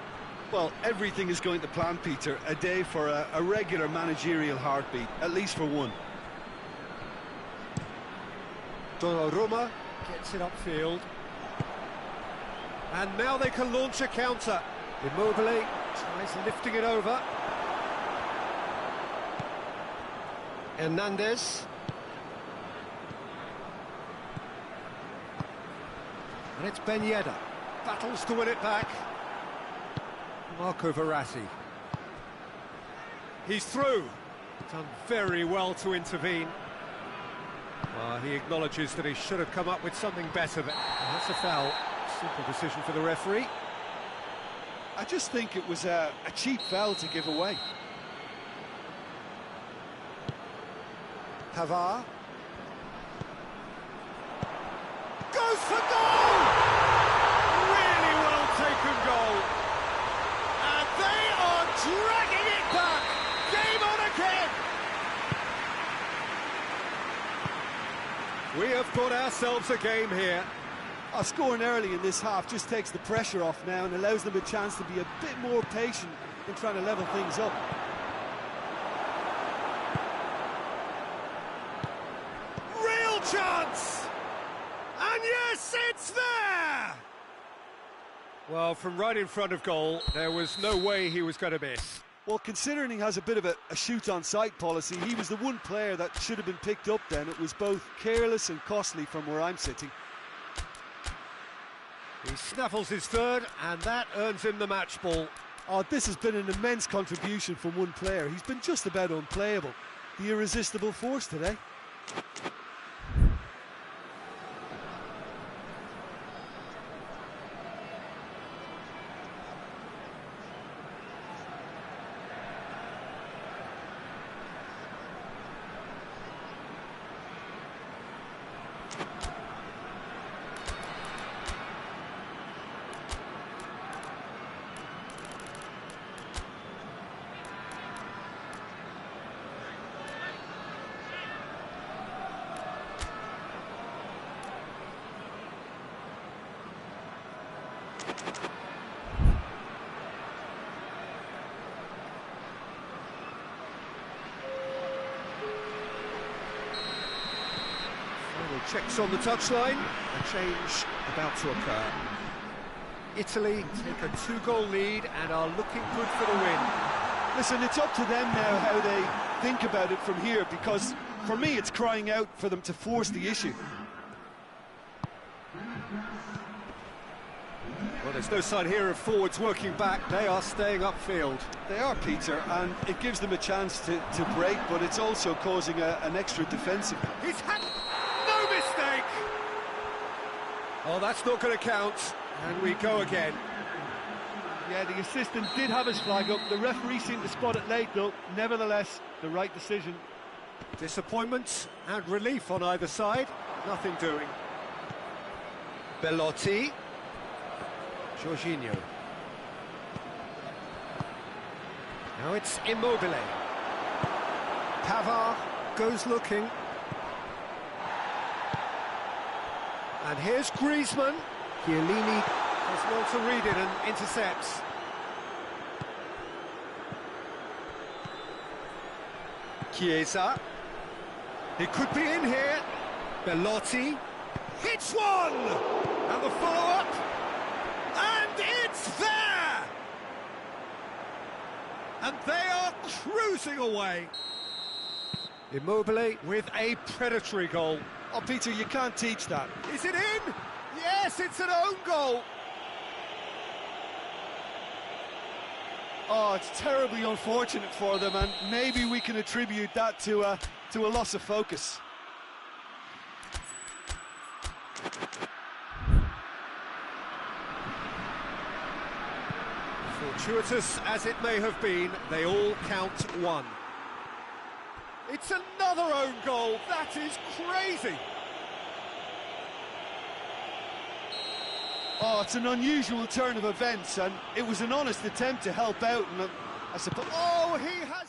Well, everything is going to plan, Peter. A day for a regular managerial heartbeat, at least for one. Donnarumma gets it upfield. And now they can launch a counter. Immobile tries lifting it over. Hernandez. And it's Ben Yedder. Battles to win it back. Marco Verratti. He's through. Done very well to intervene. He acknowledges that he should have come up with something better. That's a foul. Simple decision for the referee. I just think it was a cheap foul to give away. Pavard. Goes for goal! Really well taken goal. And they are dragging it back. Game on again. We have got ourselves a game here. Scoring early in this half just takes the pressure off now and allows them a chance to be a bit more patient in trying to level things up. Real chance! And yes, it's there! Well, from right in front of goal, there was no way he was going to miss. Well, considering he has a bit of a shoot-on-sight policy, he was the one player that should have been picked up then. It was both careless and costly from where I'm sitting. He snaffles his third, and that earns him the match ball. Oh, this has been an immense contribution from one player. He's been just about unplayable. The irresistible force today. Checks on the touchline, a change about to occur. Italy take a 2-goal lead and are looking good for the win. Listen, it's up to them now how they think about it from here, because for me it's crying out for them to force the issue. Well, there's no sign here of forwards working back. They are staying upfield. They are, Peter, and it gives them a chance to break, but it's also causing an extra defensive. He's had no mistake! Oh, that's not going to count. And we go again. Yeah, the assistant did have his flag up. The referee seemed to spot it late, though. Nevertheless, the right decision. Disappointment and relief on either side. Nothing doing. Bellotti. Jorginho. Now it's Immobile. Pavard goes looking. And here's Griezmann. Chiellini does well to read it and intercepts. Chiesa. It could be in here. Bellotti hits one! And the follow-up. And it's there! And they are cruising away. Immobile with a predatory goal. Oh, Peter, you can't teach that. Is it in? Yes, it's an own goal. Oh, it's terribly unfortunate for them, and maybe we can attribute that to a loss of focus. Fortuitous as it may have been, they all count one. It's another own goal. That is crazy. Oh, it's an unusual turn of events, and it was an honest attempt to help out, and I suppose... Oh, he has...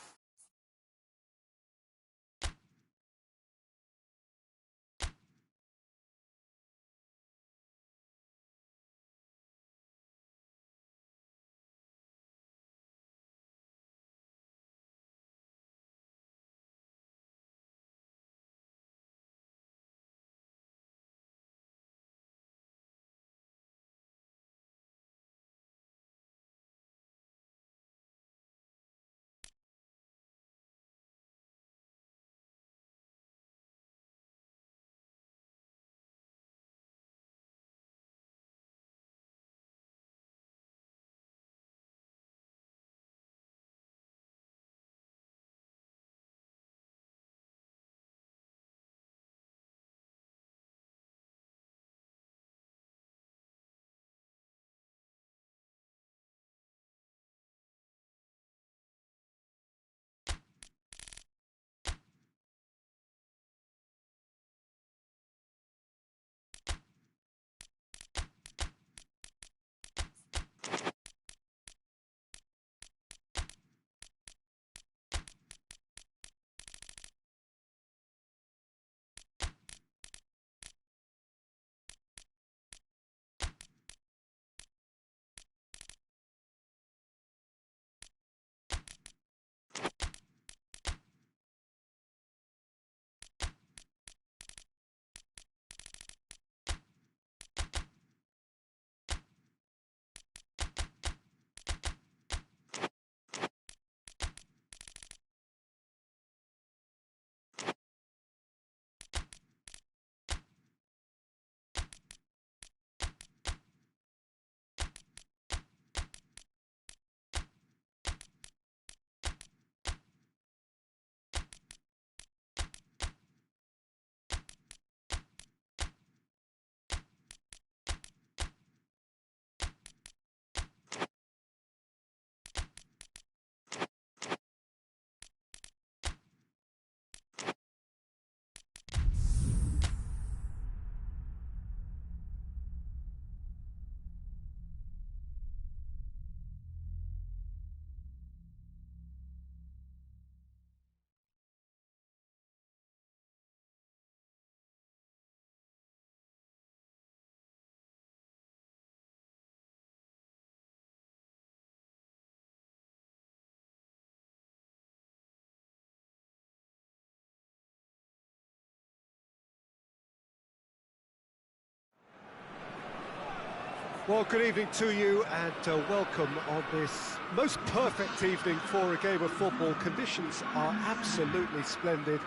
Well, good evening to you and welcome on this most perfect evening for a game of football. Conditions are absolutely splendid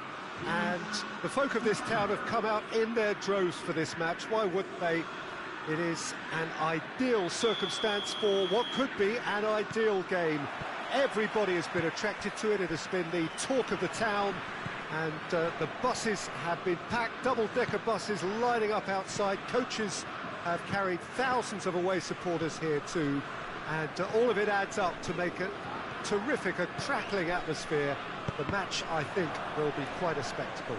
and the folk of this town have come out in their droves for this match. Why wouldn't they? It is an ideal circumstance for what could be an ideal game. Everybody has been attracted to it. It has been the talk of the town, and the buses have been packed, double-decker buses lining up outside. Coaches have carried thousands of away supporters here too, and all of it adds up to make a terrific, a crackling atmosphere. The match, I think, will be quite a spectacle.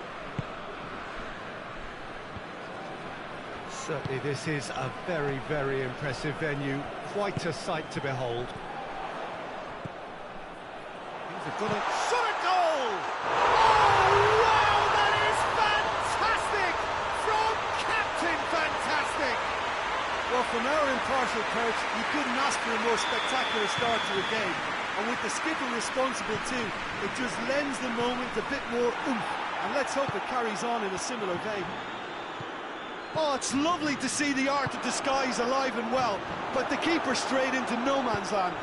Certainly this is a very, very impressive venue, quite a sight to behold. Things have got a shot at goal! Oh, wow, that is fantastic! From Captain Fantastic! Well, from our impartial perch, you couldn't ask for a more spectacular start to a game. And with the skipper responsible too, it just lends the moment a bit more oomph. And let's hope it carries on in a similar vein. Oh, it's lovely to see the art of disguise alive and well, but the keeper straight into no man's land.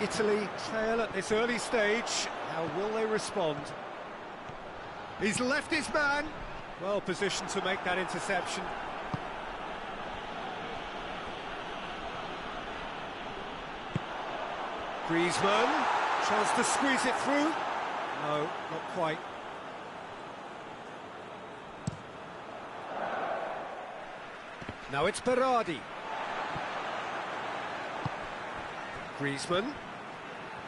Italy trail at this early stage. How will they respond? He's left his man. Well positioned to make that interception. Griezmann, chance to squeeze it through. No, not quite. Now it's Berardi. Griezmann.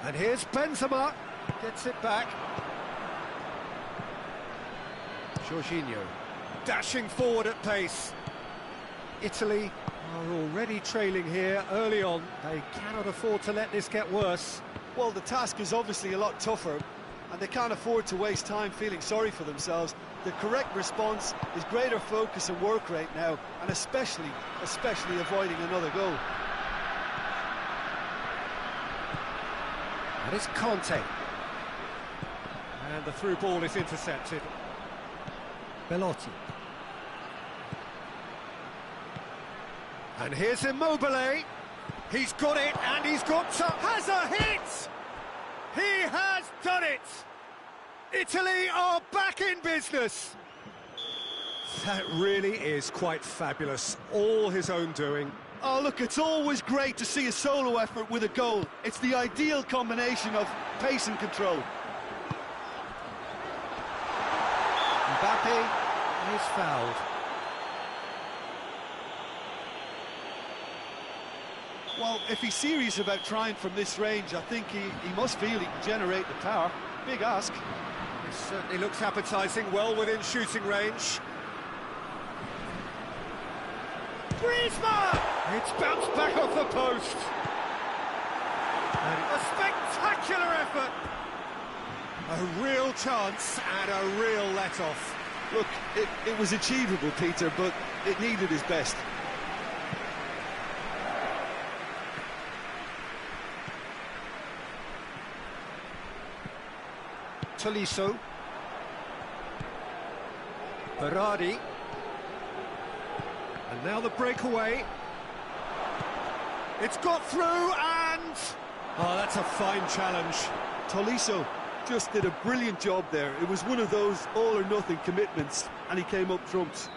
And here's Benzema. Gets it back. Jorginho. Dashing forward at pace. Italy are already trailing here early on. They cannot afford to let this get worse. Well, the task is obviously a lot tougher, and they can't afford to waste time feeling sorry for themselves. The correct response is greater focus and work rate now, and especially avoiding another goal. And it's Conte. And the through ball is intercepted. Belotti. And here's Immobile. He's got it, and he's got to... Has a hit! He has done it! Italy are back in business! That really is quite fabulous. All his own doing. Oh, look, it's always great to see a solo effort with a goal. It's the ideal combination of pace and control. Mbappe is fouled. Well, if he's serious about trying from this range, I think he must feel he can generate the power. Big ask. It certainly looks appetising, well within shooting range. Griezmann! It's bounced back off the post. And a spectacular effort. A real chance and a real let-off. Look, it was achievable, Peter, but it needed his best. Tolisso. Berardi. And now the breakaway. It's got through and... Oh, that's a fine challenge. Tolisso just did a brilliant job there. It was one of those all-or-nothing commitments, and he came up trumps.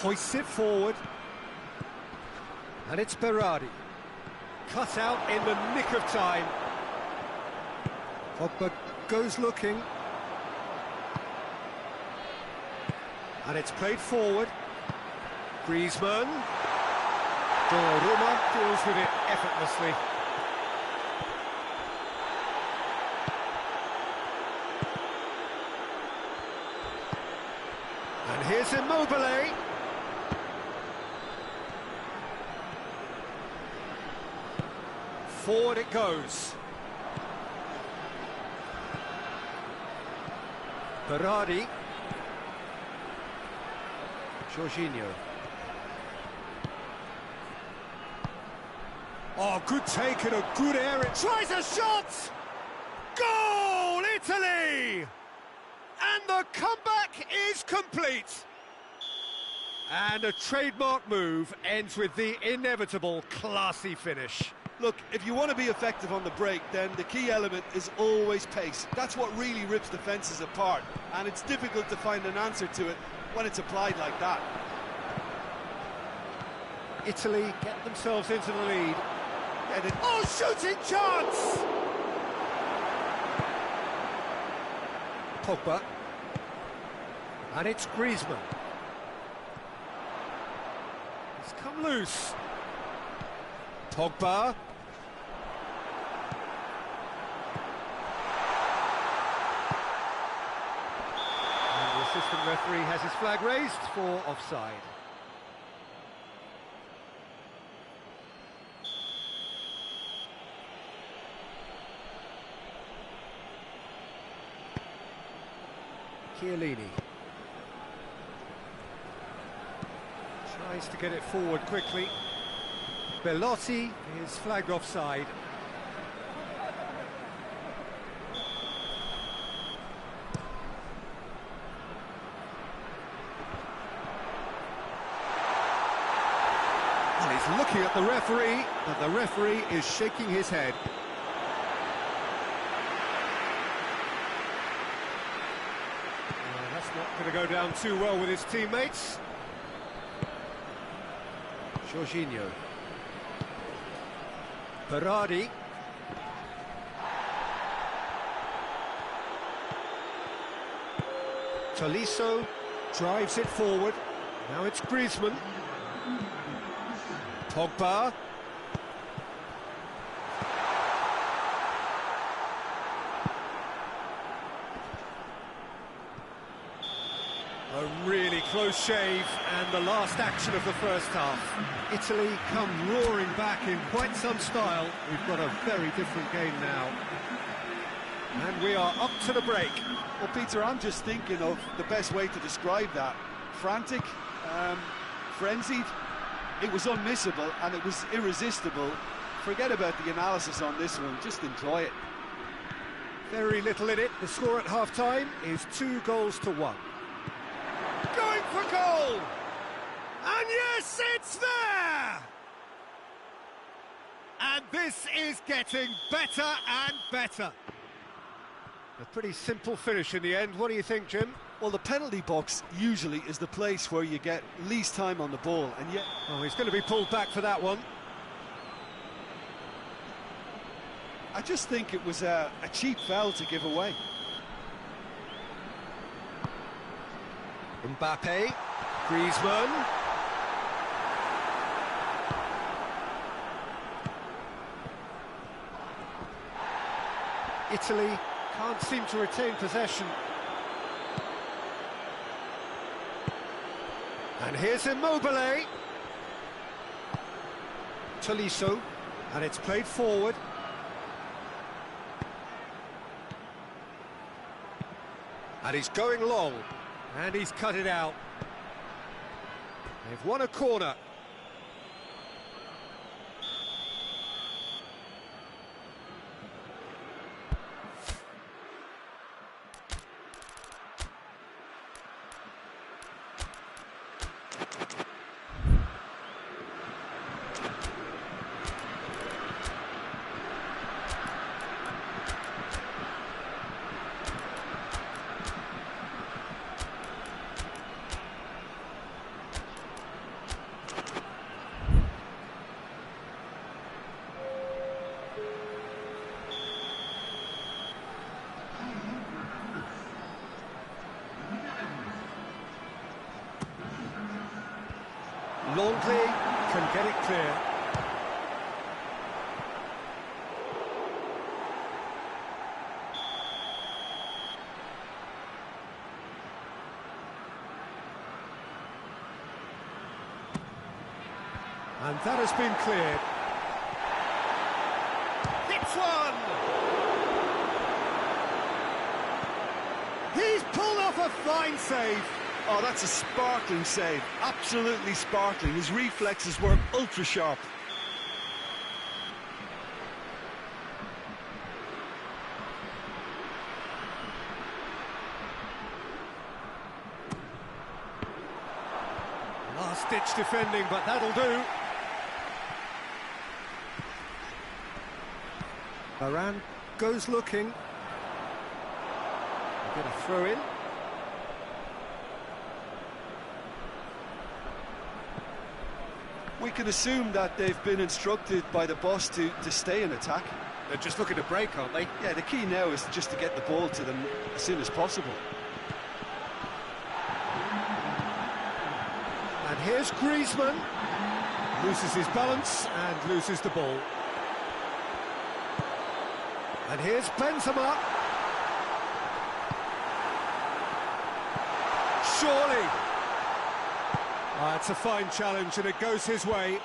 Hoists it forward. And it's Berardi. Cut out in the nick of time. Pogba goes looking. And it's played forward. Griezmann. Donnarumma deals with it effortlessly. And here's Immobile. Forward it goes. Berardi. Jorginho. Oh, good take and a good air. It tries a shot! Goal, Italy! And the comeback is complete. And a trademark move ends with the inevitable classy finish. Look, if you want to be effective on the break, then the key element is always pace. That's what really rips defences apart. and it's difficult to find an answer to it when it's applied like that. Italy get themselves into the lead. Oh, shooting chance! Pogba. And it's Griezmann. He's come loose. Pogba. And the assistant referee has his flag raised for offside. Chiellini tries to get it forward quickly. Belotti is flagged offside. And he's looking at the referee, but the referee is shaking his head. Not going to go down too well with his teammates. Jorginho. Berardi. Tolisso drives it forward. Now it's Griezmann. Pogba. A really close shave, and the last action of the first half. Italy come roaring back in quite some style. We've got a very different game now. And we are up to the break. Well, Peter, I'm just thinking of the best way to describe that. Frantic, frenzied. It was unmissable and it was irresistible. Forget about the analysis on this one, just enjoy it. Very little in it. The score at half-time is 2-1. Going for goal! And yes, it's there! And this is getting better and better. A pretty simple finish in the end. What do you think, Jim? Well, the penalty box usually is the place where you get least time on the ball, and yet... Oh, he's going to be pulled back for that one. I just think it was a cheap foul to give away. Mbappe, Griezmann. Italy can't seem to retain possession. And here's Immobile. Tolisso, and it's played forward. And he's going long, and he's cut it out. They've won a corner. Longley can get it clear. And that has been cleared. It's one! He's pulled off a fine save. Oh, that's a sparkling save. Absolutely sparkling. His reflexes were ultra-sharp. Last-ditch defending, but that'll do. Varane goes looking. Get a throw in. We can assume that they've been instructed by the boss to stay in attack. They're just looking to break, aren't they? Yeah, the key now is just to get the ball to them as soon as possible. And here's Griezmann. Loses his balance and loses the ball. And here's Benzema. Surely. Oh, it's a fine challenge and it goes his way.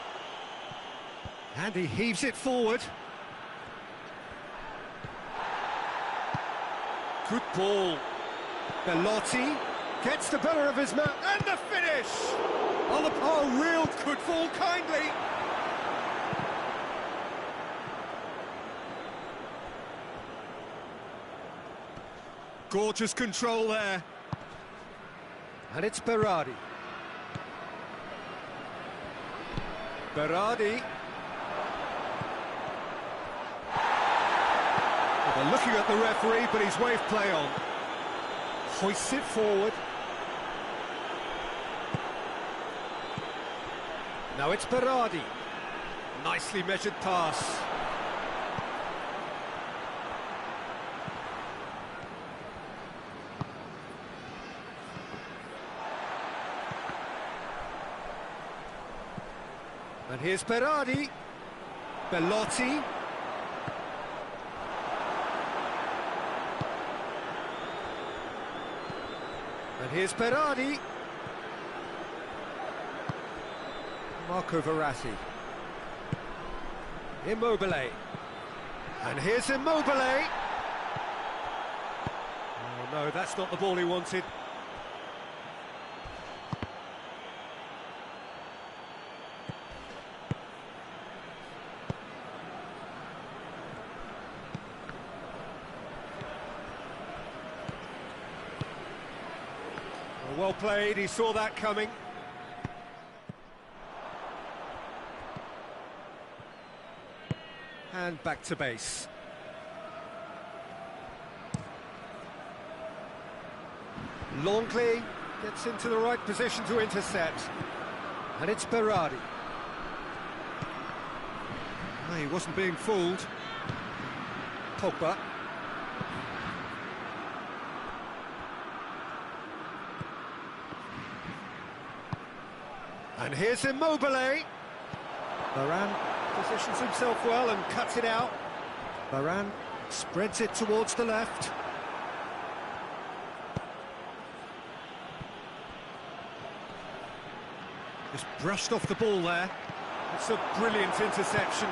And he heaves it forward. Good ball. Belotti gets the better of his man. And the finish! Oh, real good ball, kindly. Gorgeous control there. And it's Berardi. Berardi. Well, they're looking at the referee, but he's waved play on. Hoists it forward. Now it's Berardi. Nicely measured pass. And here's Berardi. Belotti. And here's Berardi. Marco Verratti. Immobile. And here's Immobile. Oh no, that's not the ball he wanted. Well played, he saw that coming. And back to base. Longley gets into the right position to intercept. And it's Berardi. Oh, he wasn't being fooled. Pogba. And here's Immobile. Varane positions himself well and cuts it out. Varane spreads it towards the left. Just brushed off the ball there. It's a brilliant interception.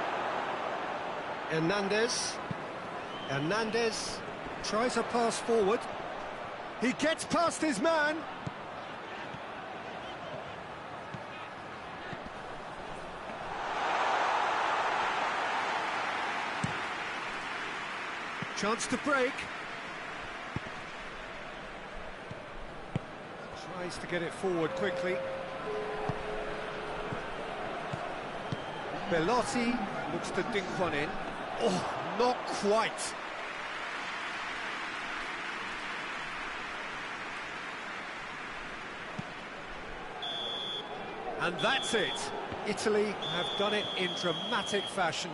Hernandez tries a pass forward. He gets past his man. Chance to break. Tries to get it forward quickly. Belotti looks to dink one in. Oh, not quite. And that's it. Italy have done it in dramatic fashion.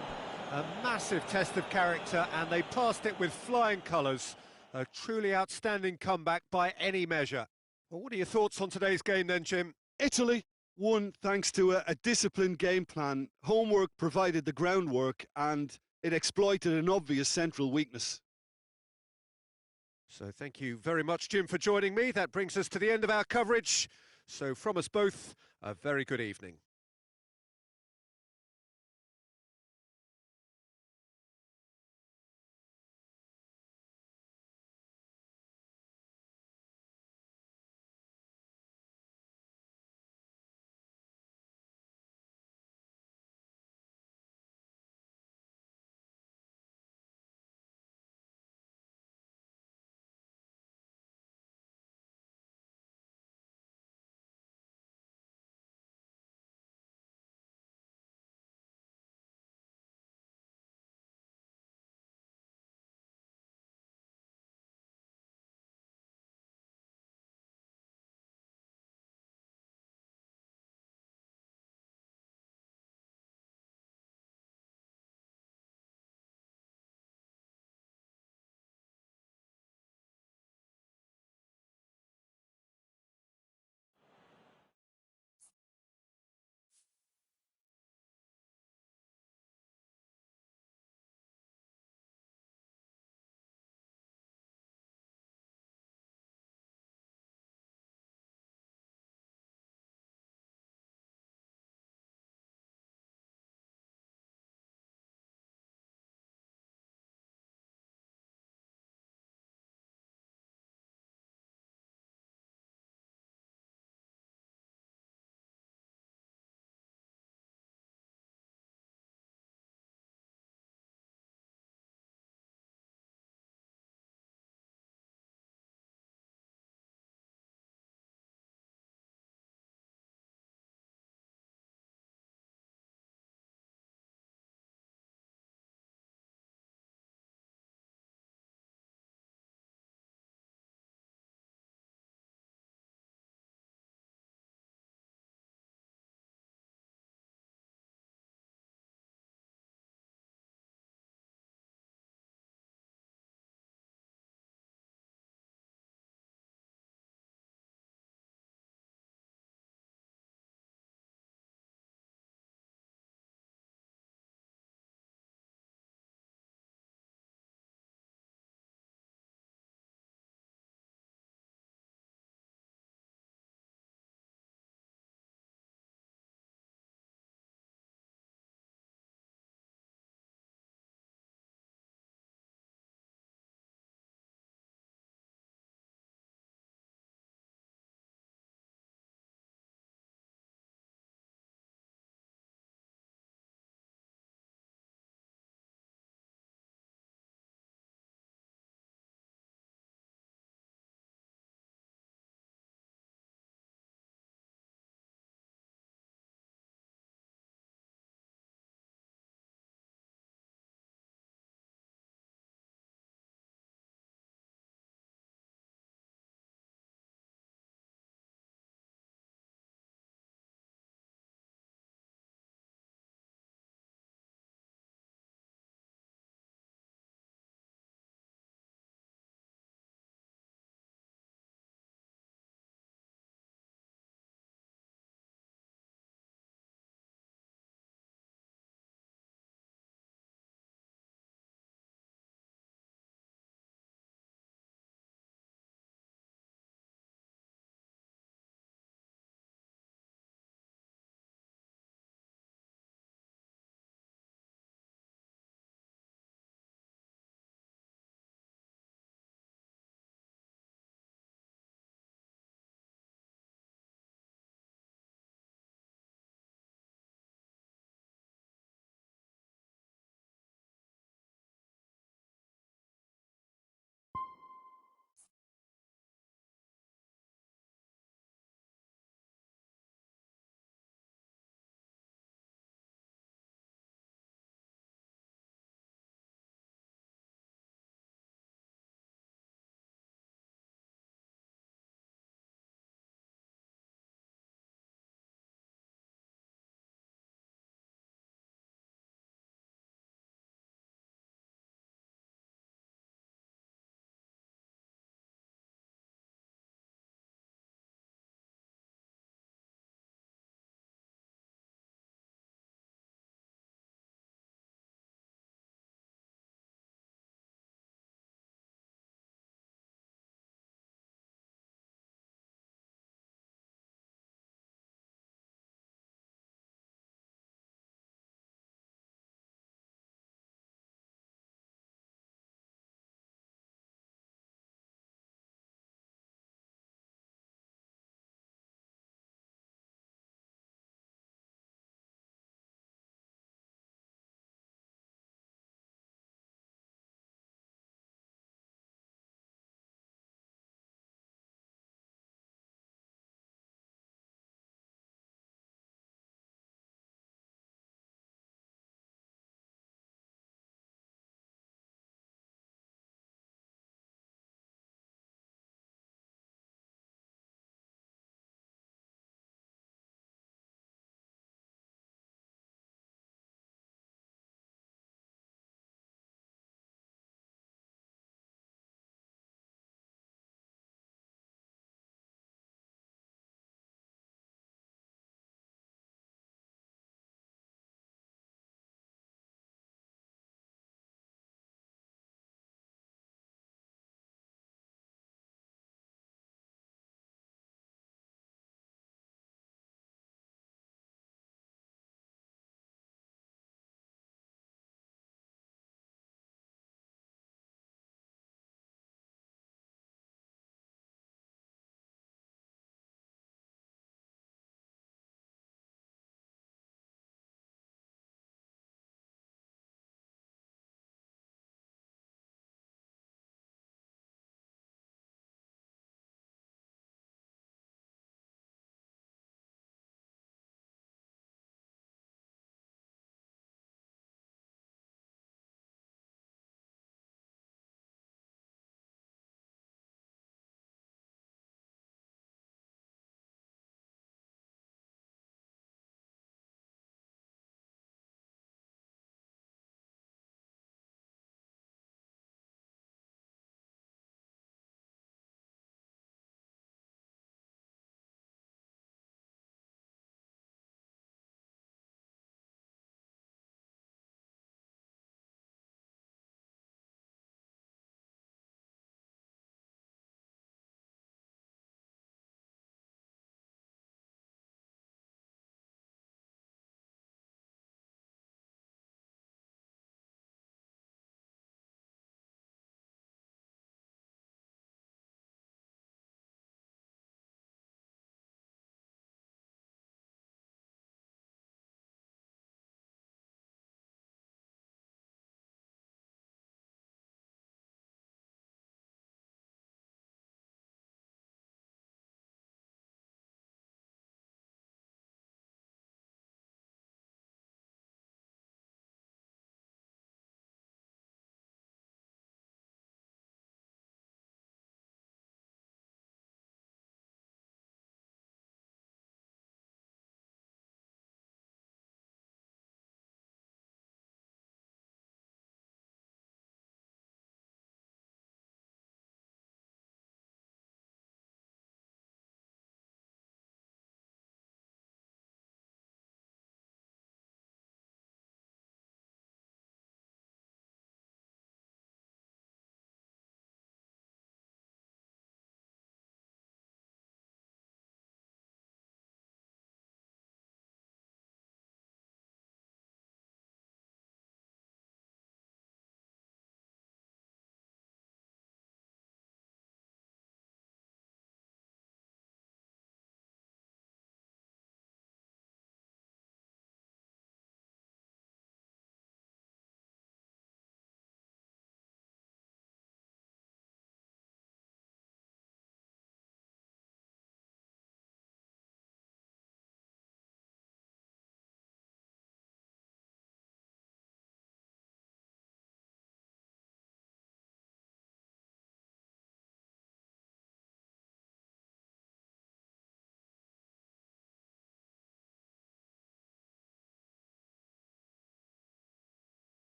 A massive test of character, and they passed it with flying colours. A truly outstanding comeback by any measure. Well, what are your thoughts on today's game then, Jim? Italy won thanks to a disciplined game plan. Homework provided the groundwork, and it exploited an obvious central weakness. So thank you very much, Jim, for joining me. That brings us to the end of our coverage. So from us both, a very good evening.